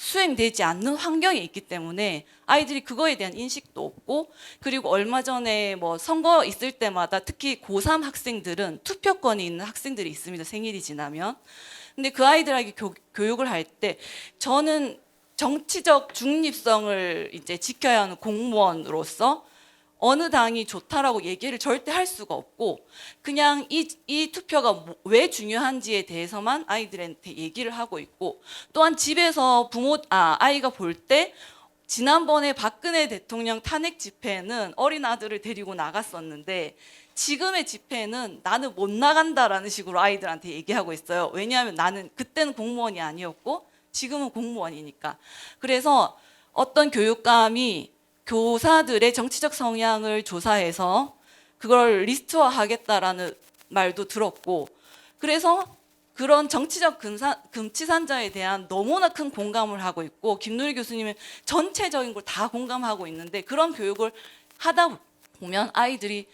수행되지 않는 환경에 있기 때문에 아이들이 그거에 대한 인식도 없고, 그리고 얼마 전에 뭐 선거 있을 때마다 특히 고3 학생들은 투표권이 있는 학생들이 있습니다. 생일이 지나면. 근데 그 아이들에게 교육을 할 때 저는 정치적 중립성을 이제 지켜야 하는 공무원으로서 어느 당이 좋다라고 얘기를 절대 할 수가 없고, 그냥 이 투표가 왜 중요한지에 대해서만 아이들한테 얘기를 하고 있고, 또한 집에서 아이가 볼 때 지난번에 박근혜 대통령 탄핵 집회는 어린 아들을 데리고 나갔었는데 지금의 집회는 나는 못 나간다라는 식으로 아이들한테 얘기하고 있어요. 왜냐하면 나는 그때는 공무원이 아니었고 지금은 공무원이니까. 그래서 어떤 교육감이 교사들의 정치적 성향을 조사해서 그걸 리스트화하겠다라는 말도 들었고, 그래서 그런 정치적 금치산자에 대한 너무나 큰 공감을 하고 있고, 김누리 교수님은 전체적인 걸 다 공감하고 있는데, 그런 교육을 하다 보면 아이들이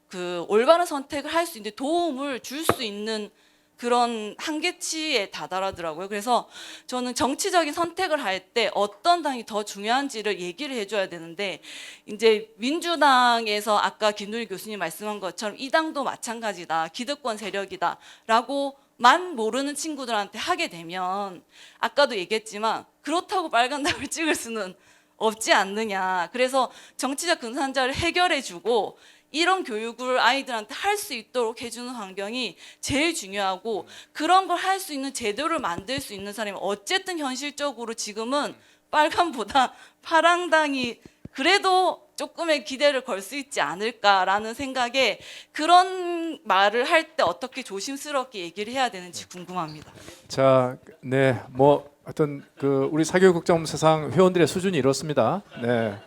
그 올바른 선택을 할 수 있는 도움을 줄 수 있는 그런 한계치에 다다르더라고요. 그래서 저는 정치적인 선택을 할 때 어떤 당이 더 중요한지를 얘기를 해줘야 되는데, 이제 민주당에서 아까 김누리 교수님 말씀한 것처럼 이 당도 마찬가지다, 기득권 세력이다라고 만 모르는 친구들한테 하게 되면, 아까도 얘기했지만 그렇다고 빨간 당을 찍을 수는 없지 않느냐. 그래서 정치적 금산자를 해결해주고 이런 교육을 아이들한테 할 수 있도록 해주는 환경이 제일 중요하고, 그런 걸 할 수 있는 제도를 만들 수 있는 사람이 어쨌든 현실적으로 지금은 빨간보다 파랑당이 그래도 조금의 기대를 걸 수 있지 않을까라는 생각에, 그런 말을 할 때 어떻게 조심스럽게 얘기를 해야 되는지 궁금합니다. 자, 네, 뭐 어떤 그 우리 사교육국정 세상 회원들의 수준이 이렇습니다. 네.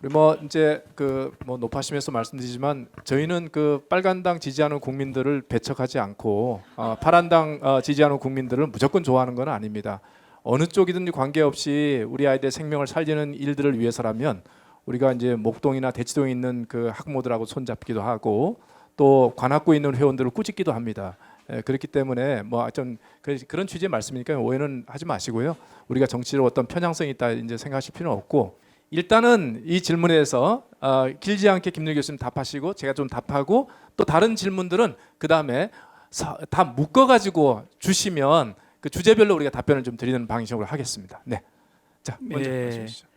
우리 뭐 이제 그 뭐 높아시면서 말씀드리지만 저희는 그 빨간당 지지하는 국민들을 배척하지 않고 파란당 지지하는 국민들을 무조건 좋아하는 건 아닙니다. 어느 쪽이든지 관계없이 우리 아이들의 생명을 살리는 일들을 위해서라면 우리가 이제 목동이나 대치동에 있는 그 학부모들하고 손잡기도 하고 또 관악구에 있는 회원들을 꾸짖기도 합니다. 그렇기 때문에 뭐 좀 그런 취지의 말씀이니까 오해는 하지 마시고요. 우리가 정치적 어떤 편향성이 있다 이제 생각하실 필요는 없고, 일단은 이 질문에 대해서 길지 않게 김누리 교수님 답하시고 제가 좀 답하고, 또 다른 질문들은 그 다음에 다 묶어가지고 주시면 그 주제별로 우리가 답변을 좀 드리는 방식으로 하겠습니다. 네, 자 먼저 말씀하시죠.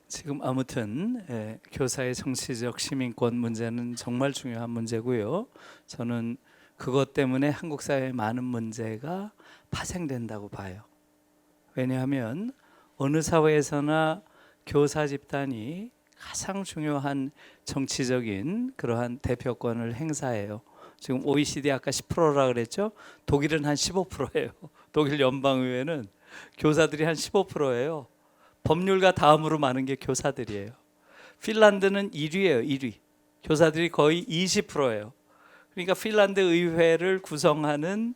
지금 아무튼 교사의 정치적 시민권 문제는 정말 중요한 문제고요. 저는 그것 때문에 한국 사회의 많은 문제가 파생된다고 봐요. 왜냐하면 어느 사회에서나 교사 집단이 가장 중요한 정치적인 그러한 대표권을 행사해요. 지금 OECD 아까 10%라 그랬죠? 독일은 한 15%예요. 독일 연방의회는 교사들이 한 15%예요. 법률가 다음으로 많은 게 교사들이에요. 핀란드는 1위예요. 1위. 교사들이 거의 20%예요. 그러니까 핀란드 의회를 구성하는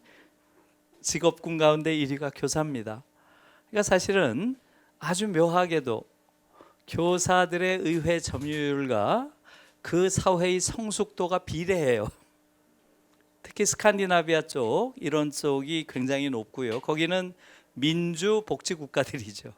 직업군 가운데 1위가 교사입니다. 그러니까 사실은 아주 묘하게도 교사들의 의회 점유율과 그 사회의 성숙도가 비례해요. 특히 스칸디나비아 쪽 이런 쪽이 굉장히 높고요. 거기는 민주 복지 국가들이죠.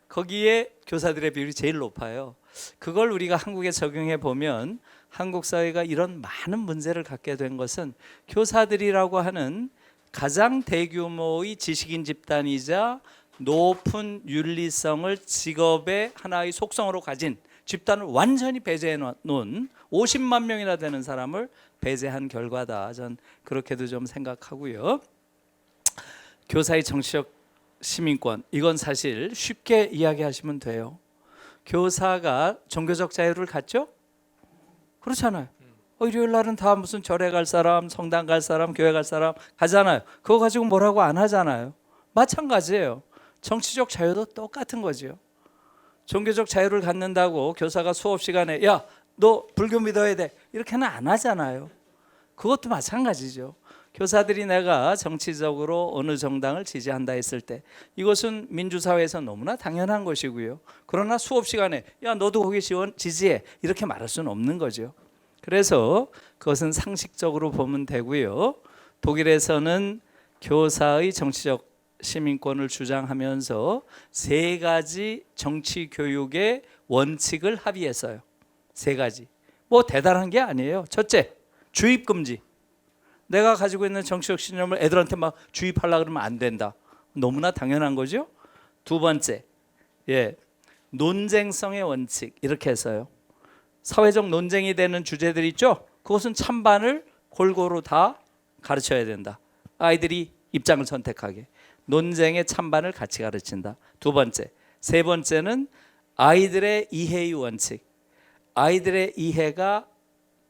거기에 교사들의 비율이 제일 높아요. 그걸 우리가 한국에 적용해 보면 한국 사회가 이런 많은 문제를 갖게 된 것은 교사들이라고 하는 가장 대규모의 지식인 집단이자 높은 윤리성을 직업의 하나의 속성으로 가진 집단을 완전히 배제해 놓은 50만 명이나 되는 사람을 배제한 결과다. 전 그렇게도 좀 생각하고요. 교사의 정치적 시민권, 이건 사실 쉽게 이야기하시면 돼요. 교사가 종교적 자유를 갖죠? 그렇잖아요. 일요일 날은 다 무슨 절에 갈 사람, 성당 갈 사람, 교회 갈 사람 가잖아요. 그거 가지고 뭐라고 안 하잖아요. 마찬가지예요. 정치적 자유도 똑같은 거죠. 종교적 자유를 갖는다고 교사가 수업 시간에 야, 너 불교 믿어야 돼 이렇게는 안 하잖아요. 그것도 마찬가지죠. 교사들이 내가 정치적으로 어느 정당을 지지한다 했을 때 이것은 민주사회에서 너무나 당연한 것이고요. 그러나 수업 시간에 야, 너도 거기 지지해 이렇게 말할 수는 없는 거죠. 그래서 그것은 상식적으로 보면 되고요. 독일에서는 교사의 정치적 시민권을 주장하면서 세 가지 정치 교육의 원칙을 합의했어요. 세 가지. 뭐 대단한 게 아니에요. 첫째, 주입 금지. 내가 가지고 있는 정치적 신념을 애들한테 막 주입하려고 그러면 안 된다. 너무나 당연한 거죠. 두 번째, 논쟁성의 원칙 이렇게 해서요. 사회적 논쟁이 되는 주제들 있죠. 그것은 찬반을 골고루 다 가르쳐야 된다. 아이들이 입장을 선택하게. 논쟁의 찬반을 같이 가르친다. 두 번째. 세 번째는 아이들의 이해의 원칙. 아이들의 이해가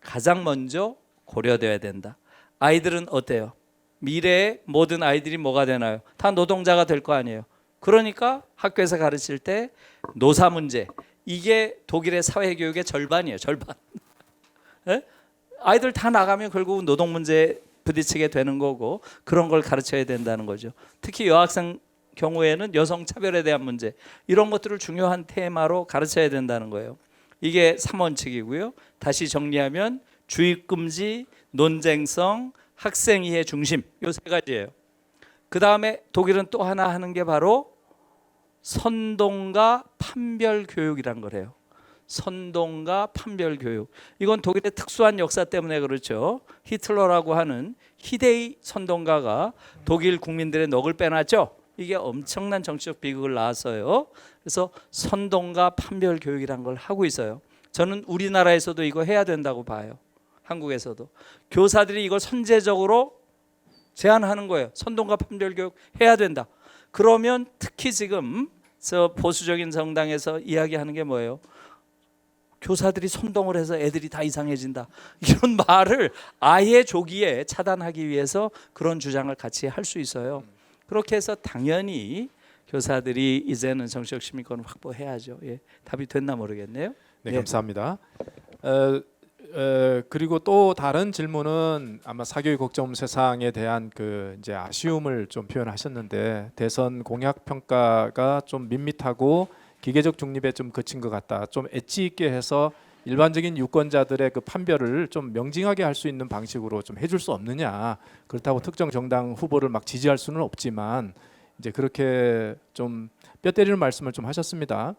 가장 먼저 고려돼야 된다. 아이들은 어때요? 미래의 모든 아이들이 뭐가 되나요? 다 노동자가 될 거 아니에요. 그러니까 학교에서 가르칠 때 노사 문제, 이게 독일의 사회교육의 절반이에요. 절반. 예? 아이들 다 나가면 결국은 노동 문제에 부딪히게 되는 거고, 그런 걸 가르쳐야 된다는 거죠. 특히 여학생 경우에는 여성 차별에 대한 문제, 이런 것들을 중요한 테마로 가르쳐야 된다는 거예요. 이게 3원칙이고요. 다시 정리하면 주입금지, 논쟁성, 학생이해 중심, 이 세 가지예요. 그 다음에 독일은 또 하나 하는 게 바로 선동과 판별 교육이란 거래요. 선동과 판별 교육. 이건 독일의 특수한 역사 때문에 그렇죠. 히틀러라고 하는 희대의 선동가가 독일 국민들의 넋을 빼놨죠. 이게 엄청난 정치적 비극을 낳았어요. 그래서 선동과 판별 교육이란 걸 하고 있어요. 저는 우리나라에서도 이거 해야 된다고 봐요. 한국에서도. 교사들이 이걸 선제적으로 제안하는 거예요. 선동과 판별 교육 해야 된다. 그러면 특히 지금 저 보수적인 정당에서 이야기하는 게 뭐예요? 교사들이 선동을 해서 애들이 다 이상해진다. 이런 말을 아예 조기에 차단하기 위해서 그런 주장을 같이 할 수 있어요. 그렇게 해서 당연히 교사들이 이제는 정치적 시민권을 확보해야죠. 예, 답이 됐나 모르겠네요. 네, 예. 감사합니다. 그리고 또 다른 질문은 아마 사교육 걱정 세상에 대한 그 이제 아쉬움을 좀 표현하셨는데, 대선 공약 평가가 좀 밋밋하고 기계적 중립에 좀 그친 것 같다. 좀 엣지 있게 해서 일반적인 유권자들의 그 판별을 좀 명징하게 할 수 있는 방식으로 좀 해줄 수 없느냐. 그렇다고 특정 정당 후보를 막 지지할 수는 없지만 이제 그렇게 좀 뼈 때리는 말씀을 좀 하셨습니다.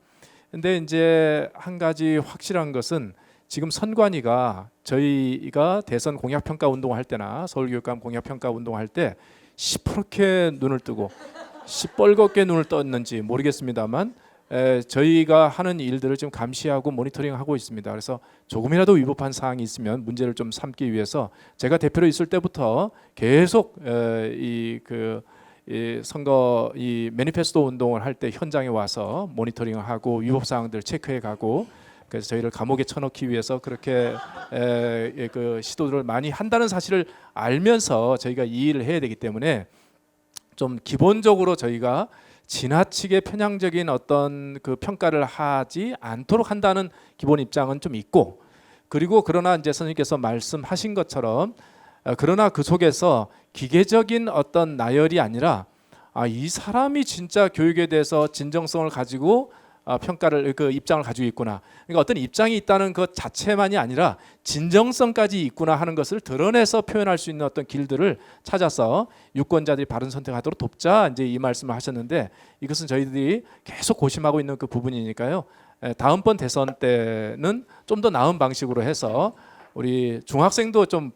근데 이제 한 가지 확실한 것은 지금 선관위가 저희가 대선 공약 평가 운동할 때나 서울교육감 공약 평가 운동할 때 시퍼렇게 눈을 뜨고 시뻘겋게 눈을 떴는지 모르겠습니다만 저희가 하는 일들을 지금 감시하고 모니터링하고 있습니다. 그래서 조금이라도 위법한 사항이 있으면 문제를 좀 삼기 위해서 제가 대표로 있을 때부터 계속 이 선거 이 매니페스토 운동을 할 때 현장에 와서 모니터링을 하고 위법 사항들 체크해 가고, 그래서 저희를 감옥에 쳐넣기 위해서 그렇게 그 시도들을 많이 한다는 사실을 알면서 저희가 이 일을 해야 되기 때문에 좀 기본적으로 저희가 지나치게 편향적인 어떤 그 평가를 하지 않도록 한다는 기본 입장은 좀 있고, 그리고 그러나 이제 선생님께서 말씀하신 것처럼 그러나 그 속에서 기계적인 어떤 나열이 아니라 이 사람이 진짜 교육에 대해서 진정성을 가지고 평가를 그 입장을 가지고 있구나. 그러니까 어떤 입장이 있다는 것 자체만이 아니라 진정성까지 있구나 하는 것을 드러내서 표현할 수 있는 어떤 길들을 찾아서 유권자들이 바른 선택하도록 돕자, 이제 이 말씀을 하셨는데, 이것은 저희들이 계속 고심하고 있는 그 부분이니까요. 다음번 대선 때는 좀 더 나은 방식으로 해서 우리 중학생도 좀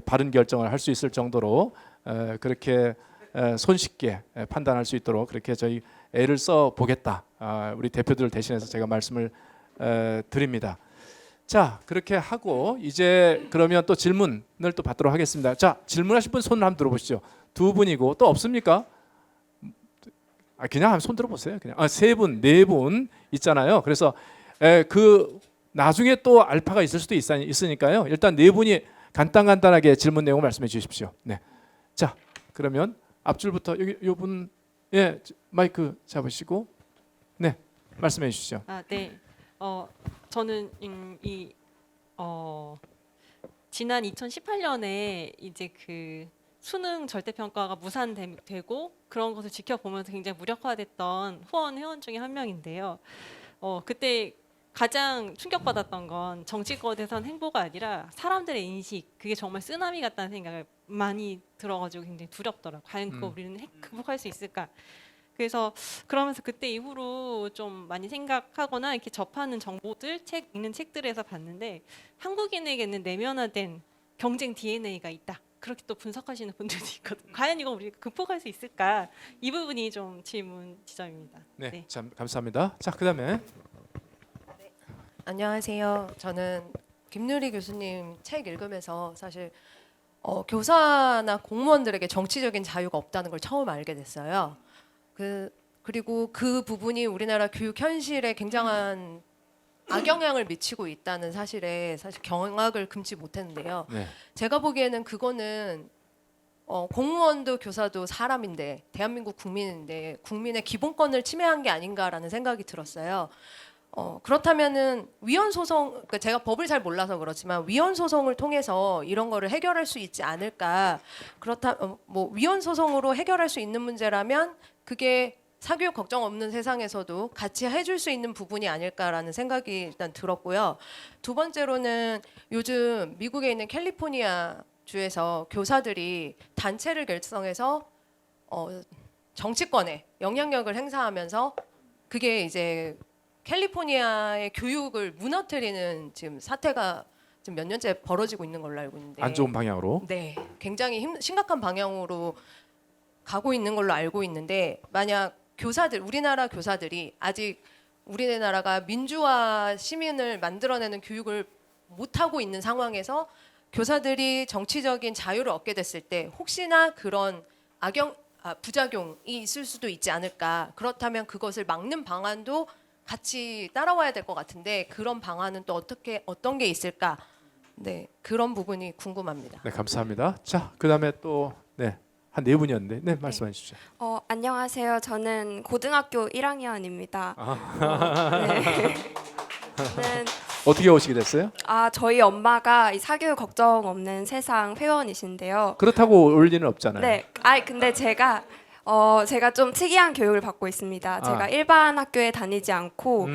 바른 결정을 할 수 있을 정도로 그렇게 손쉽게 판단할 수 있도록 그렇게 저희 애를 써 보겠다. 우리 대표들을 대신해서 제가 말씀을 드립니다. 자, 그렇게 하고 이제 그러면 또 질문을 또 받도록 하겠습니다. 자, 질문하실 분 손을 한번 들어보시죠. 두 분이고 또 없습니까? 그냥 한번 손 들어보세요. 그냥 세 분, 네 분 있잖아요. 그래서 그 나중에 또 알파가 있을 수도 있으니까요. 일단 네 분이 간단하게 질문 내용 말씀해 주십시오. 네. 자, 그러면 앞줄부터 여기 요분 마이크 잡으시고 네 말씀해 주시죠. 네. 저는 지난 2018년에 이제 그 수능 절대평가가 무산되고 그런 것을 지켜보면서 굉장히 무력화됐던 후원 회원 중에 한 명인데요. 그때 가장 충격받았던 건 정치권에선 행보가 아니라 사람들의 인식, 그게 정말 쓰나미 같다는 생각을 많이 들어가지고 굉장히 두렵더라고요. 과연 그거 우리는 극복할 수 있을까? 그래서 그러면서 그때 이후로 좀 많이 생각하거나 이렇게 접하는 정보들, 읽는 책들에서 봤는데 한국인에게는 내면화된 경쟁 DNA가 있다. 그렇게 또 분석하시는 분들도 있거든요. 과연 이거 우리가 극복할 수 있을까? 이 부분이 좀 질문 지점입니다. 네, 네. 참 감사합니다. 자, 그다음에 안녕하세요. 저는 김누리 교수님 책 읽으면서 사실 교사나 공무원들에게 정치적인 자유가 없다는 걸 처음 알게 됐어요. 그리고 그 부분이 우리나라 교육 현실에 굉장한 악영향을 미치고 있다는 사실에 사실 경악을 금치 못했는데요. 네. 제가 보기에는 그거는 공무원도 교사도 사람인데 대한민국 국민인데 국민의 기본권을 침해한 게 아닌가라는 생각이 들었어요. 그렇다면은 위헌 소송, 그러니까 제가 법을 잘 몰라서 그렇지만 위헌 소송을 통해서 이런 거를 해결할 수 있지 않을까. 뭐 위헌 소송으로 해결할 수 있는 문제라면 그게 사교육 걱정 없는 세상에서도 같이 해줄 수 있는 부분이 아닐까라는 생각이 일단 들었고요. 두 번째로는 요즘 미국에 있는 캘리포니아 주에서 교사들이 단체를 결성해서 정치권에 영향력을 행사하면서 그게 이제 캘리포니아의 교육을 무너뜨리는 지금 사태가 지금 몇 년째 벌어지고 있는 걸로 알고 있는데 안 좋은 방향으로. 네, 굉장히 심각한 방향으로 가고 있는 걸로 알고 있는데 만약 우리나라 교사들이 아직 우리나라가 민주화 시민을 만들어내는 교육을 못 하고 있는 상황에서 교사들이 정치적인 자유를 얻게 됐을 때 혹시나 그런 부작용이 있을 수도 있지 않을까. 그렇다면 그것을 막는 방안도 같이 따라와야 될 것 같은데 그런 방안은 또 어떤 게 있을까? 네, 그런 부분이 궁금합니다. 네, 감사합니다. 자, 그다음에 또 네. 한 네 분이었는데 네, 말씀해 주시죠. 안녕하세요. 저는 고등학교 1학년입니다. 네. 저는 어떻게 오시게 됐어요? 저희 엄마가 이 사교육 걱정 없는 세상 회원이신데요. 그렇다고 올 리는 없잖아요. 네. 근데 제가 좀 특이한 교육을 받고 있습니다. 제가 일반 학교에 다니지 않고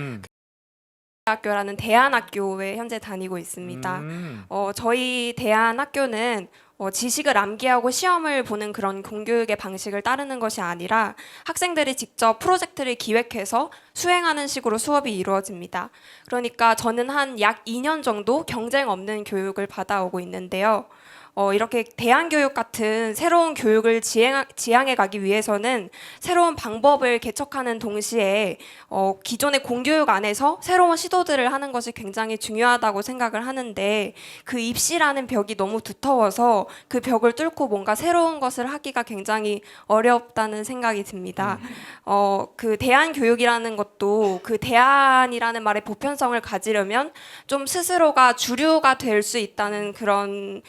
학교라는 대안학교에 현재 다니고 있습니다. 저희 대안학교는 지식을 암기하고 시험을 보는 그런 공교육의 방식을 따르는 것이 아니라 학생들이 직접 프로젝트를 기획해서 수행하는 식으로 수업이 이루어집니다. 그러니까 저는 한 약 2년 정도 경쟁 없는 교육을 받아오고 있는데요. 이렇게 대안교육 같은 새로운 교육을 지향해 가기 위해서는 새로운 방법을 개척하는 동시에 기존의 공교육 안에서 새로운 시도들을 하는 것이 굉장히 중요하다고 생각을 하는데 그 입시라는 벽이 너무 두터워서 그 벽을 뚫고 뭔가 새로운 것을 하기가 굉장히 어렵다는 생각이 듭니다. 그 대안교육이라는 것도 그 대안이라는 말의 보편성을 가지려면 좀 스스로가 주류가 될 수 있다는 그런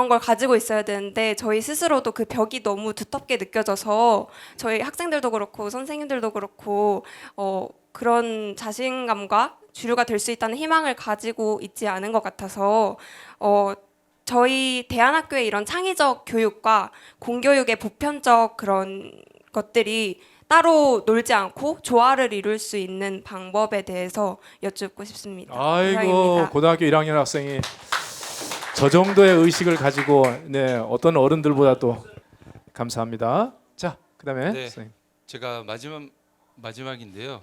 걸 가지고 있어야 되는데 저희 스스로도 그 벽이 너무 두텁게 느껴져서 저희 학생들도 그렇고 선생님들도 그렇고 그런 자신감과 주류가 될 수 있다는 희망을 가지고 있지 않은 것 같아서 저희 대안학교의 이런 창의적 교육과 공교육의 보편적 그런 것들이 따로 놀지 않고 조화를 이룰 수 있는 방법에 대해서 여쭙고 싶습니다. 아이고, 이상입니다. 고등학교 1학년 학생이 저 정도의 의식을 가지고 네, 어떤 어른들보다도 감사합니다. 자, 그다음에 네. 선생님. 제가 마지막인데요.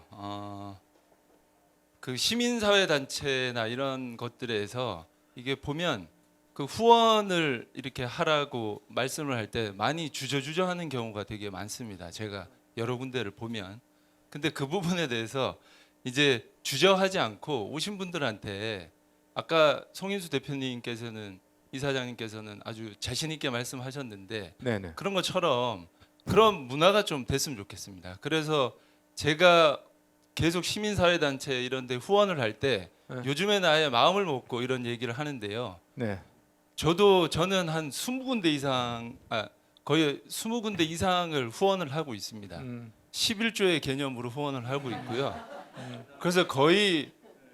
그 시민사회 단체나 이런 것들에서 이게 보면 그 후원을 이렇게 하라고 말씀을 할 때 많이 주저하는 경우가 되게 많습니다. 제가 여러 군데를 보면. 근데 그 부분에 대해서 이제 주저하지 않고 오신 분들한테 아까 송인수 대표님께서는 이사장님께서는 아주 자신 있게 말씀하셨는데 네네. 그런 것처럼 그런 문화가 좀 됐으면 좋겠습니다. 그래서 제가 계속 시민사회단체 이런 데 후원을 할 때 네. 요즘에는 아예 마음을 먹고 이런 얘기를 하는데요. 네. 저는 한 20군데 이상 거의 20군데 이상을 후원을 하고 있습니다. 11조의 개념으로 후원을 하고 있고요. 그래서 거의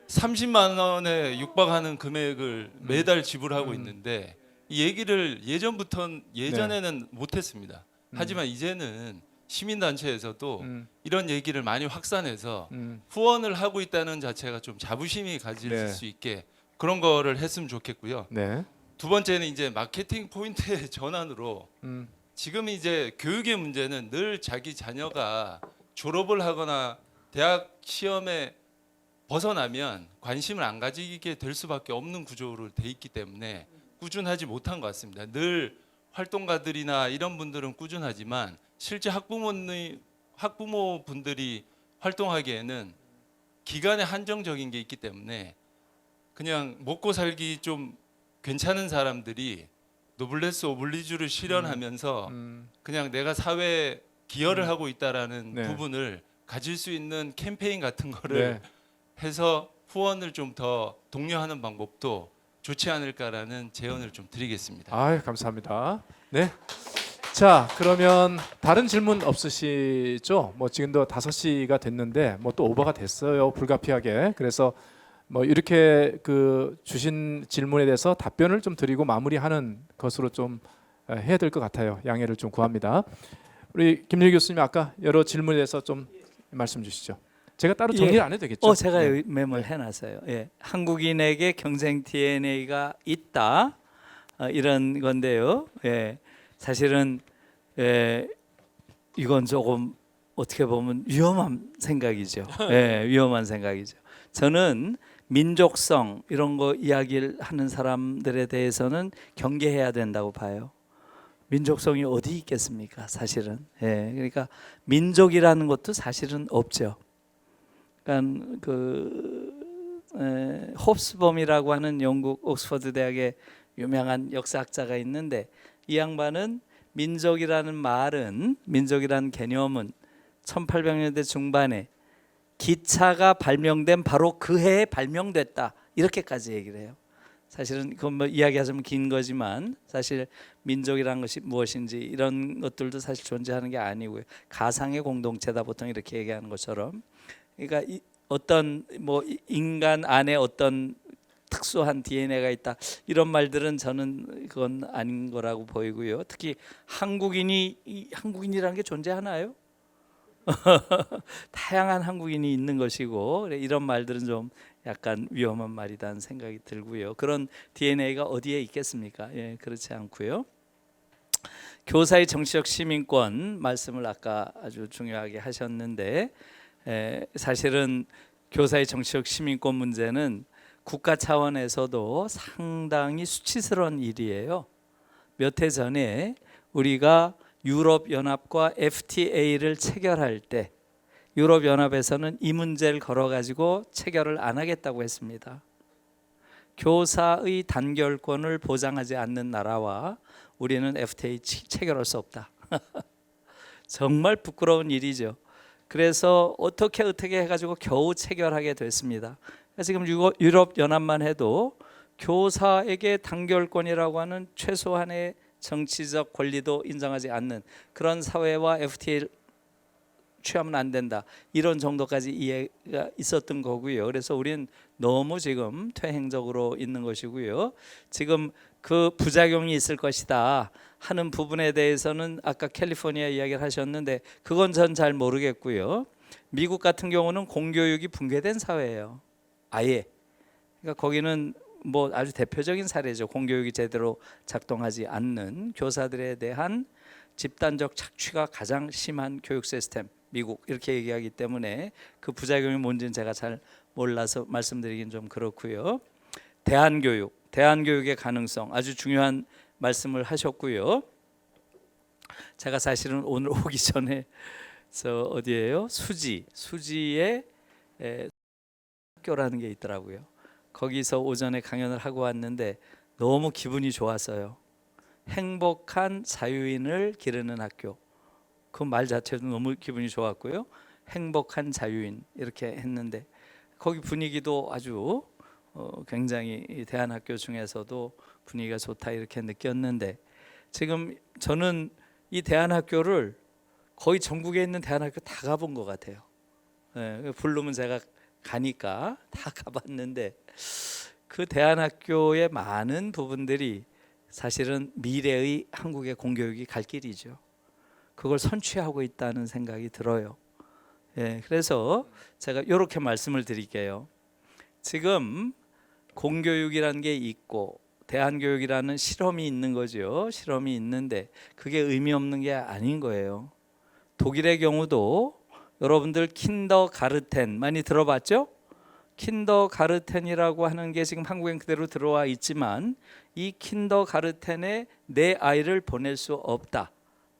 30만 원에 육박하는 금액을 매달 지불하고 있는데 이 얘기를 예전에는 못했습니다. 하지만 이제는 시민단체에서도 이런 얘기를 많이 확산해서 음. 후원을 하고 있다는 자체가 좀 자부심이 가질 네. 수 있게 그런 거를 했으면 좋겠고요. 네. 두 번째는 이제 마케팅 포인트의 전환으로 음. 지금 이제 교육의 문제는 늘 자기 자녀가 졸업을 하거나 대학 시험에 벗어나면 관심을 안 가지게 될 수밖에 없는 구조로 돼 있기 때문에 꾸준하지 못한 것 같습니다. 늘 활동가들이나 이런 분들은 꾸준하지만 실제 학부모분들이 활동하기에는 기간에 한정적인 게 있기 때문에 그냥 먹고 살기 좀 괜찮은 사람들이 노블레스 오블리주를 실현하면서 그냥 내가 사회에 기여를 하고 있다라는 네. 부분을 가질 수 있는 캠페인 같은 거를 네. 해서 후원을 좀 더 독려하는 방법도 좋지 않을까라는 제언을 좀 드리겠습니다. 아, 감사합니다. 네. 자, 그러면 다른 질문 없으시죠? 뭐 지금도 5시가 됐는데 뭐 또 오버가 됐어요. 불가피하게. 그래서 뭐 이렇게 그 주신 질문에 대해서 답변을 좀 드리고 마무리하는 것으로 좀 해야 될 것 같아요. 양해를 좀 구합니다. 우리 김윤희 교수님 아까 여러 질문에 대해서 좀 말씀 주시죠. 제가 따로 정리를 안 해도 되겠죠? 제가 네. 메모를 해놨어요. 예. 한국인에게 경쟁 DNA가 있다 이런 건데요. 예. 사실은 이건 조금 어떻게 보면 위험한 생각이죠. 예, 위험한 생각이죠. 저는 민족성 이런 거 이야기를 하는 사람들에 대해서는 경계해야 된다고 봐요. 민족성이 어디 있겠습니까? 사실은. 예, 그러니까 민족이라는 것도 사실은 없죠. 그러니까 홉스범이라고 하는 영국 옥스퍼드 대학의 유명한 역사학자가 있는데 이 양반은 민족이라는 개념은 1800년대 중반에 기차가 발명된 바로 그 해에 발명됐다 이렇게까지 얘기를 해요. 사실은 그건 뭐 이야기하자면 긴 거지만 사실 민족이라는 것이 무엇인지 이런 것들도 사실 존재하는 게 아니고요. 가상의 공동체다 보통 이렇게 얘기하는 것처럼. 그러니까 어떤 뭐 인간 안에 어떤 특수한 DNA가 있다 이런 말들은 저는 그건 아닌 거라고 보이고요. 특히 한국인이라는 게 존재하나요? 다양한 한국인이 있는 것이고 이런 말들은 좀 약간 위험한 말이라는 생각이 들고요. 그런 DNA가 어디에 있겠습니까? 예, 그렇지 않고요. 교사의 정치적 시민권 말씀을 아까 아주 중요하게 하셨는데 사실은 교사의 정치적 시민권 문제는 국가 차원에서도 상당히 수치스러운 일이에요. 몇 해 전에 우리가 유럽연합과 FTA를 체결할 때 유럽연합에서는 이 문제를 걸어가지고 체결을 안 하겠다고 했습니다. 교사의 단결권을 보장하지 않는 나라와 우리는 FTA 체결할 수 없다. 정말 부끄러운 일이죠. 그래서 어떻게 해가지고 겨우 체결하게 됐습니다. 지금 유럽연합만 해도 교사에게 단결권이라고 하는 최소한의 정치적 권리도 인정하지 않는 그런 사회와 FTA를 취하면 안 된다 이런 정도까지 이해가 있었던 거고요. 그래서 우리는 너무 지금 퇴행적으로 있는 것이고요. 지금 그 부작용이 있을 것이다 하는 부분에 대해서는 아까 캘리포니아 이야기를 하셨는데 그건 전 잘 모르겠고요. 미국 같은 경우는 공교육이 붕괴된 사회예요. 아예. 그러니까 거기는 뭐 아주 대표적인 사례죠. 공교육이 제대로 작동하지 않는 교사들에 대한 집단적 착취가 가장 심한 교육 시스템 미국 이렇게 얘기하기 때문에 그 부작용이 뭔지는 제가 잘 몰라서 말씀드리긴 좀 그렇고요. 대안교육의 가능성 아주 중요한 말씀을 하셨고요. 제가 사실은 오늘 오기 전에 어디예요? 수지에 학교라는 게 있더라고요. 거기서 오전에 강연을 하고 왔는데 너무 기분이 좋았어요. 행복한 자유인을 기르는 학교. 그 말 자체도 너무 기분이 좋았고요. 행복한 자유인 이렇게 했는데 거기 분위기도 아주 굉장히 대안학교 중에서도 분위기가 좋다 이렇게 느꼈는데 지금 저는 이 대안학교를 거의 전국에 있는 대안학교 다 가본 것 같아요. 부르면 제가 가니까 다 가봤는데 그 대안학교의 많은 부분들이 사실은 미래의 한국의 공교육이 갈 길이죠. 그걸 선취하고 있다는 생각이 들어요. 예, 그래서 제가 이렇게 말씀을 드릴게요. 지금 공교육이라는 게 있고 대한교육이라는 실험이 있는 거죠. 실험이 있는데 그게 의미 없는 게 아닌 거예요. 독일의 경우도 여러분들 킨더가르텐 많이 들어봤죠? 킨더가르텐이라고 하는 게 지금 한국엔 그대로 들어와 있지만 이 킨더가르텐에 내 아이를 보낼 수 없다.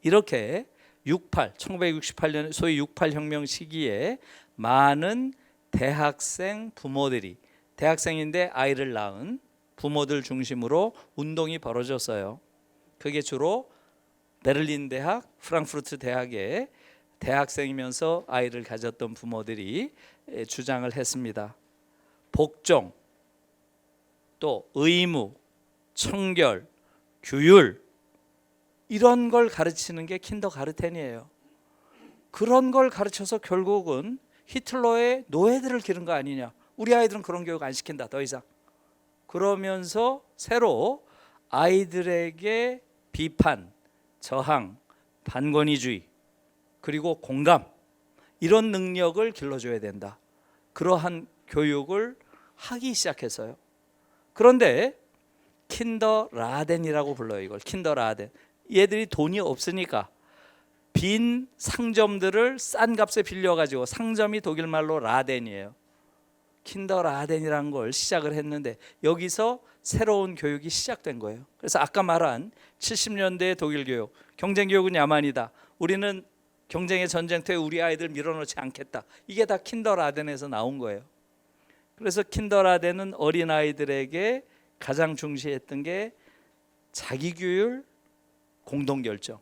이렇게 1968년 소위 68 혁명 시기에 많은 대학생 부모들이 대학생인데 아이를 낳은 부모들 중심으로 운동이 벌어졌어요. 그게 주로 베를린 대학, 프랑크푸르트 대학의 대학생이면서 아이를 가졌던 부모들이 주장을 했습니다. 복종, 또 의무, 청결, 규율 이런 걸 가르치는 게 킨더가르텐이에요. 그런 걸 가르쳐서 결국은 히틀러의 노예들을 기른 거 아니냐. 우리 아이들은 그런 교육 안 시킨다 더 이상. 그러면서 새로 아이들에게 비판, 저항, 반권위주의 그리고 공감 이런 능력을 길러줘야 된다. 그러한 교육을 하기 시작했어요. 그런데 킨더라덴이라고 불러요. 이걸 킨더라덴. 얘들이 돈이 없으니까 빈 상점들을 싼 값에 빌려가지고 상점이 독일 말로 라덴이에요. 킨더라덴이라는 걸 시작을 했는데 여기서 새로운 교육이 시작된 거예요. 그래서 아까 말한 70년대의 독일 교육, 경쟁 교육은 야만이다. 우리는 경쟁의 전쟁터에 우리 아이들 밀어넣지 않겠다. 이게 다 킨더라덴에서 나온 거예요. 그래서 킨더라덴은 어린 아이들에게 가장 중시했던 게 자기 규율, 공동 결정.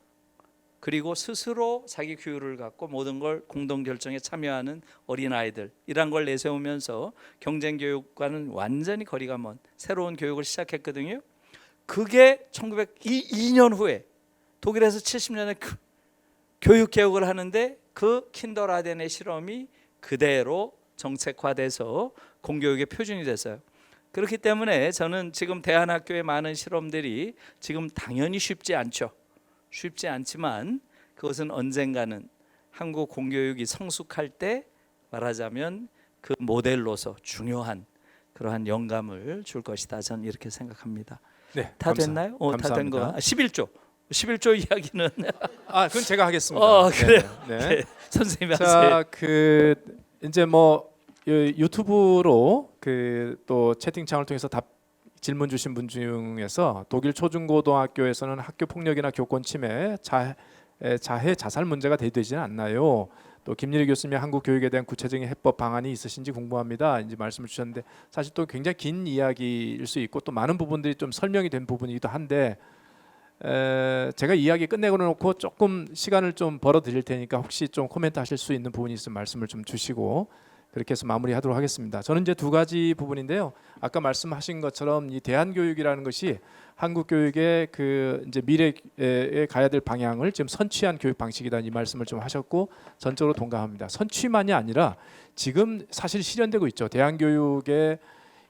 그리고 스스로 자기 규율을 갖고 모든 걸 공동 결정에 참여하는 어린 아이들 이란 걸 내세우면서 경쟁 교육과는 완전히 거리가 먼 새로운 교육을 시작했거든요. 그게 1902년 후에 독일에서 70년에 교육 개혁을 하는데 그 킨더라덴의 실험이 그대로 정책화돼서 공교육의 표준이 됐어요. 그렇기 때문에 저는 지금 대한학교의 많은 실험들이 지금 당연히 쉽지 않죠. 쉽지 않지만 그것은 언젠가는 한국 공교육이 성숙할 때 말하자면 그 모델로서 중요한 그러한 영감을 줄 것이다. 저는 이렇게 생각합니다. 네, 다 됐나요? 다 된 거. 11조 이야기는 그건 제가 하겠습니다. 그래요. 네. 네. 선생님이 하세요. 자, 이제 뭐 유튜브로 또 채팅창을 통해서 질문 주신 분 중에서 독일 초중고등학교에서는 학교 폭력이나 교권 침해, 자해, 자살 문제가 대두되지는 않나요? 또 김일희 교수님이 한국 교육에 대한 구체적인 해법 방안이 있으신지 궁금합니다. 이제 말씀을 주셨는데 사실 또 굉장히 긴 이야기일 수 있고 또 많은 부분들이 좀 설명이 된 부분이기도 한데 제가 이야기 끝내고 놓고 조금 시간을 좀 벌어 드릴 테니까 혹시 좀 코멘트 하실 수 있는 부분이 있으면 말씀을 좀 주시고 그렇게 해서 마무리하도록 하겠습니다. 저는 이제 두 가지 부분인데요. 아까 말씀하신 것처럼 이 대한교육이라는 것이 한국 교육의 이제 미래에 가야 될 방향을 지금 선취한 교육 방식이다 이 말씀을 좀 하셨고 전적으로 동감합니다. 선취만이 아니라 지금 사실 실현되고 있죠. 대한교육의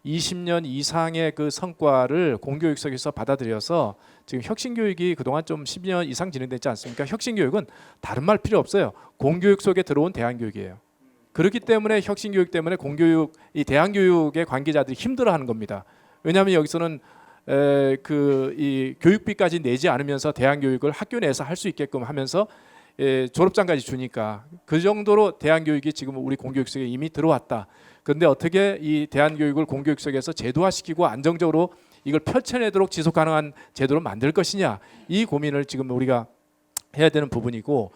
20년 이상의 그 성과를 공교육 속에서 받아들여서 지금 혁신교육이 그동안 좀 10년 이상 진행됐지 않습니까? 혁신교육은 다른 말 필요 없어요. 공교육 속에 들어온 대한교육이에요. 그렇기 때문에 혁신교육 때문에 공교육, 이 대한교육의 관계자들이 힘들어하는 겁니다. 왜냐하면 여기서는 이 교육비까지 내지 않으면서 대한교육을 학교 내에서 할 수 있게끔 하면서 졸업장까지 주니까 그 정도로 대한교육이 지금 우리 공교육 속에 이미 들어왔다. 그런데 어떻게 이 대한교육을 공교육 속에서 제도화시키고 안정적으로 이걸 펼쳐내도록 지속 가능한 제도로 만들 것이냐 이 고민을 지금 우리가 해야 되는 부분이고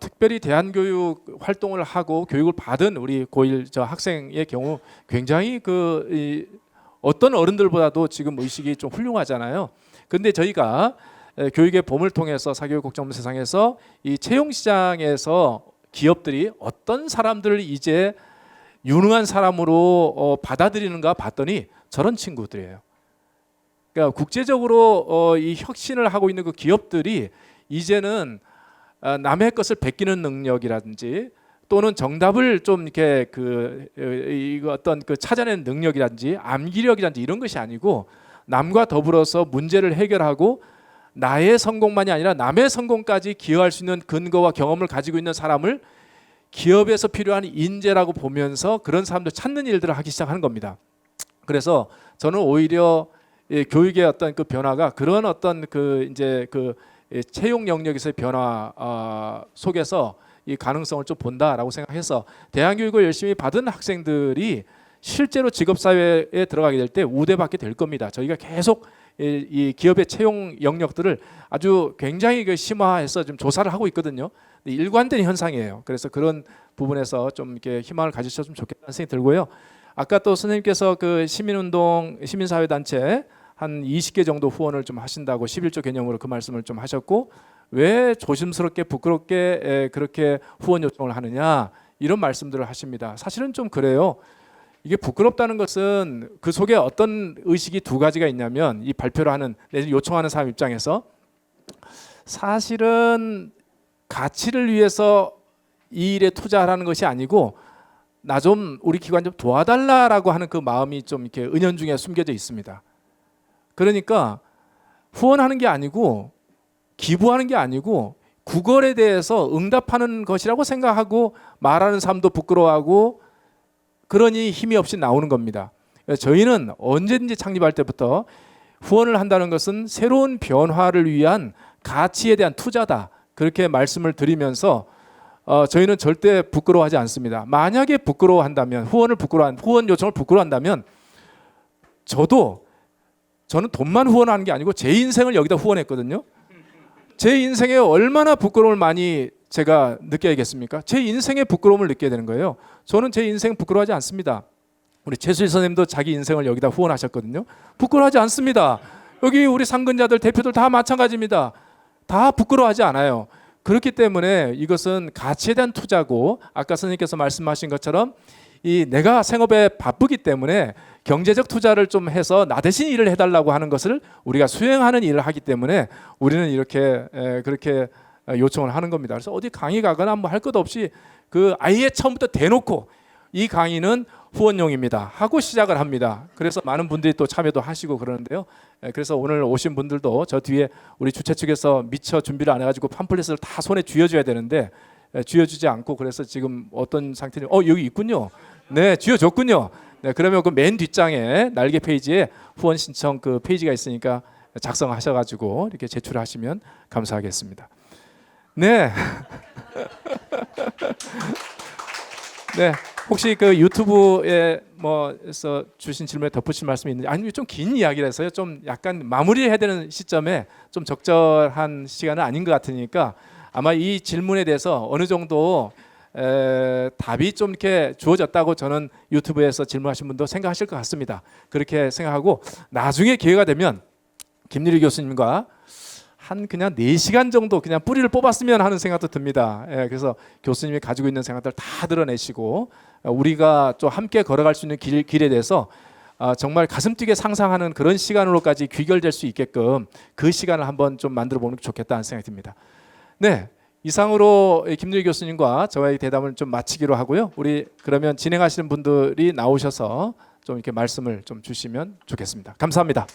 특별히 대한교육 활동을 하고 교육을 받은 우리 고1 저 학생의 경우 굉장히 어떤 어른들보다도 지금 의식이 좀 훌륭하잖아요. 근데 저희가 교육의 봄을 통해서 사교육 걱정 세상에서 이 채용 시장에서 기업들이 어떤 사람들을 이제 유능한 사람으로 받아들이는가 봤더니 저런 친구들이에요. 그러니까 국제적으로 이 혁신을 하고 있는 그 기업들이 이제는 남의 것을 베끼는 능력이라든지 또는 정답을 좀 이렇게 이거 어떤 찾아내는 능력이라든지 암기력이라든지 이런 것이 아니고 남과 더불어서 문제를 해결하고 나의 성공만이 아니라 남의 성공까지 기여할 수 있는 근거와 경험을 가지고 있는 사람을 기업에서 필요한 인재라고 보면서 그런 사람들 찾는 일들을 하기 시작하는 겁니다. 그래서 저는 오히려 교육의 어떤 그 변화가 그런 어떤 그 이제 그 채용 영역에서의 변화 속에서 이 가능성을 좀 본다라고 생각해서 대학 교육을 열심히 받은 학생들이 실제로 직업 사회에 들어가게 될 때 우대받게 될 겁니다. 저희가 계속 이 기업의 채용 영역들을 아주 굉장히 그 심화해서 좀 조사를 하고 있거든요. 일관된 현상이에요. 그래서 그런 부분에서 좀 이렇게 희망을 가지셨으면 좋겠다는 생각이 들고요. 아까 또 선생님께서 그 시민운동, 시민사회단체 한 20개 정도 후원을 좀 하신다고 11조 개념으로 그 말씀을 좀 하셨고 왜 조심스럽게 부끄럽게 그렇게 후원 요청을 하느냐 이런 말씀들을 하십니다. 사실은 좀 그래요. 이게 부끄럽다는 것은 그 속에 어떤 의식이 두 가지가 있냐면 이 발표를 하는 내지 요청하는 사람 입장에서 사실은 가치를 위해서 이 일에 투자하라는 것이 아니고 나 좀 우리 기관 좀 도와달라라고 하는 그 마음이 좀 이렇게 은연중에 숨겨져 있습니다. 그러니까 후원하는 게 아니고 기부하는 게 아니고 구걸에 대해서 응답하는 것이라고 생각하고 말하는 사람도 부끄러워하고 그러니 힘이 없이 나오는 겁니다. 저희는 언제든지 창립할 때부터 후원을 한다는 것은 새로운 변화를 위한 가치에 대한 투자다. 그렇게 말씀을 드리면서 저희는 절대 부끄러워하지 않습니다. 만약에 부끄러워한다면 후원 요청을 부끄러워한다면 저는 돈만 후원하는 게 아니고 제 인생을 여기다 후원했거든요. 제 인생에 얼마나 부끄러움을 많이 제가 느껴야겠습니까? 제 인생의 부끄러움을 느껴야 되는 거예요. 저는 제 인생 부끄러워하지 않습니다. 우리 최수일 선생님도 자기 인생을 여기다 후원하셨거든요. 부끄러워하지 않습니다. 여기 우리 상근자들 대표들 다 마찬가지입니다. 다 부끄러워하지 않아요. 그렇기 때문에 이것은 가치에 대한 투자고 아까 선생님께서 말씀하신 것처럼 이 내가 생업에 바쁘기 때문에 경제적 투자를 좀 해서 나 대신 일을 해달라고 하는 것을 우리가 수행하는 일을 하기 때문에 우리는 이렇게 그렇게 요청을 하는 겁니다. 그래서 어디 강의 가거나 뭐 할 것 없이 그 아예 처음부터 대놓고 이 강의는 후원용입니다 하고 시작을 합니다. 그래서 많은 분들이 또 참여도 하시고 그러는데요. 그래서 오늘 오신 분들도 저 뒤에 우리 주최 측에서 미처 준비를 안 해가지고 팜플렛을 다 손에 쥐어줘야 되는데 쥐어주지 않고 그래서 지금 어떤 상태냐? 여기 있군요. 네, 쥐어줬군요. 네, 그러면 그 맨 뒷장에 날개 페이지에 후원 신청 그 페이지가 있으니까 작성하셔가지고 이렇게 제출하시면 감사하겠습니다. 네. 네. 혹시 그 유튜브에 뭐에서 주신 질문에 덧붙일 말씀이 있는지 아니면 좀 긴 이야기라서요. 좀 약간 마무리해야 되는 시점에 좀 적절한 시간은 아닌 것 같으니까 아마 이 질문에 대해서 어느 정도 답이 좀 이렇게 주어졌다고 저는 유튜브에서 질문하신 분도 생각하실 것 같습니다. 그렇게 생각하고 나중에 기회가 되면 김유리 교수님과 한 그냥 4시간 정도 그냥 뿌리를 뽑았으면 하는 생각도 듭니다. 그래서 교수님이 가지고 있는 생각들 다 드러내시고 우리가 좀 함께 걸어갈 수 있는 길에 대해서 정말 가슴 뛰게 상상하는 그런 시간으로까지 귀결될 수 있게끔 그 시간을 한번 좀 만들어 보는 게 좋겠다는 생각이 듭니다. 네, 이상으로 김유리 교수님과 저와의 대담을 좀 마치기로 하고요. 우리 그러면 진행하시는 분들이 나오셔서 좀 이렇게 말씀을 좀 주시면 좋겠습니다. 감사합니다.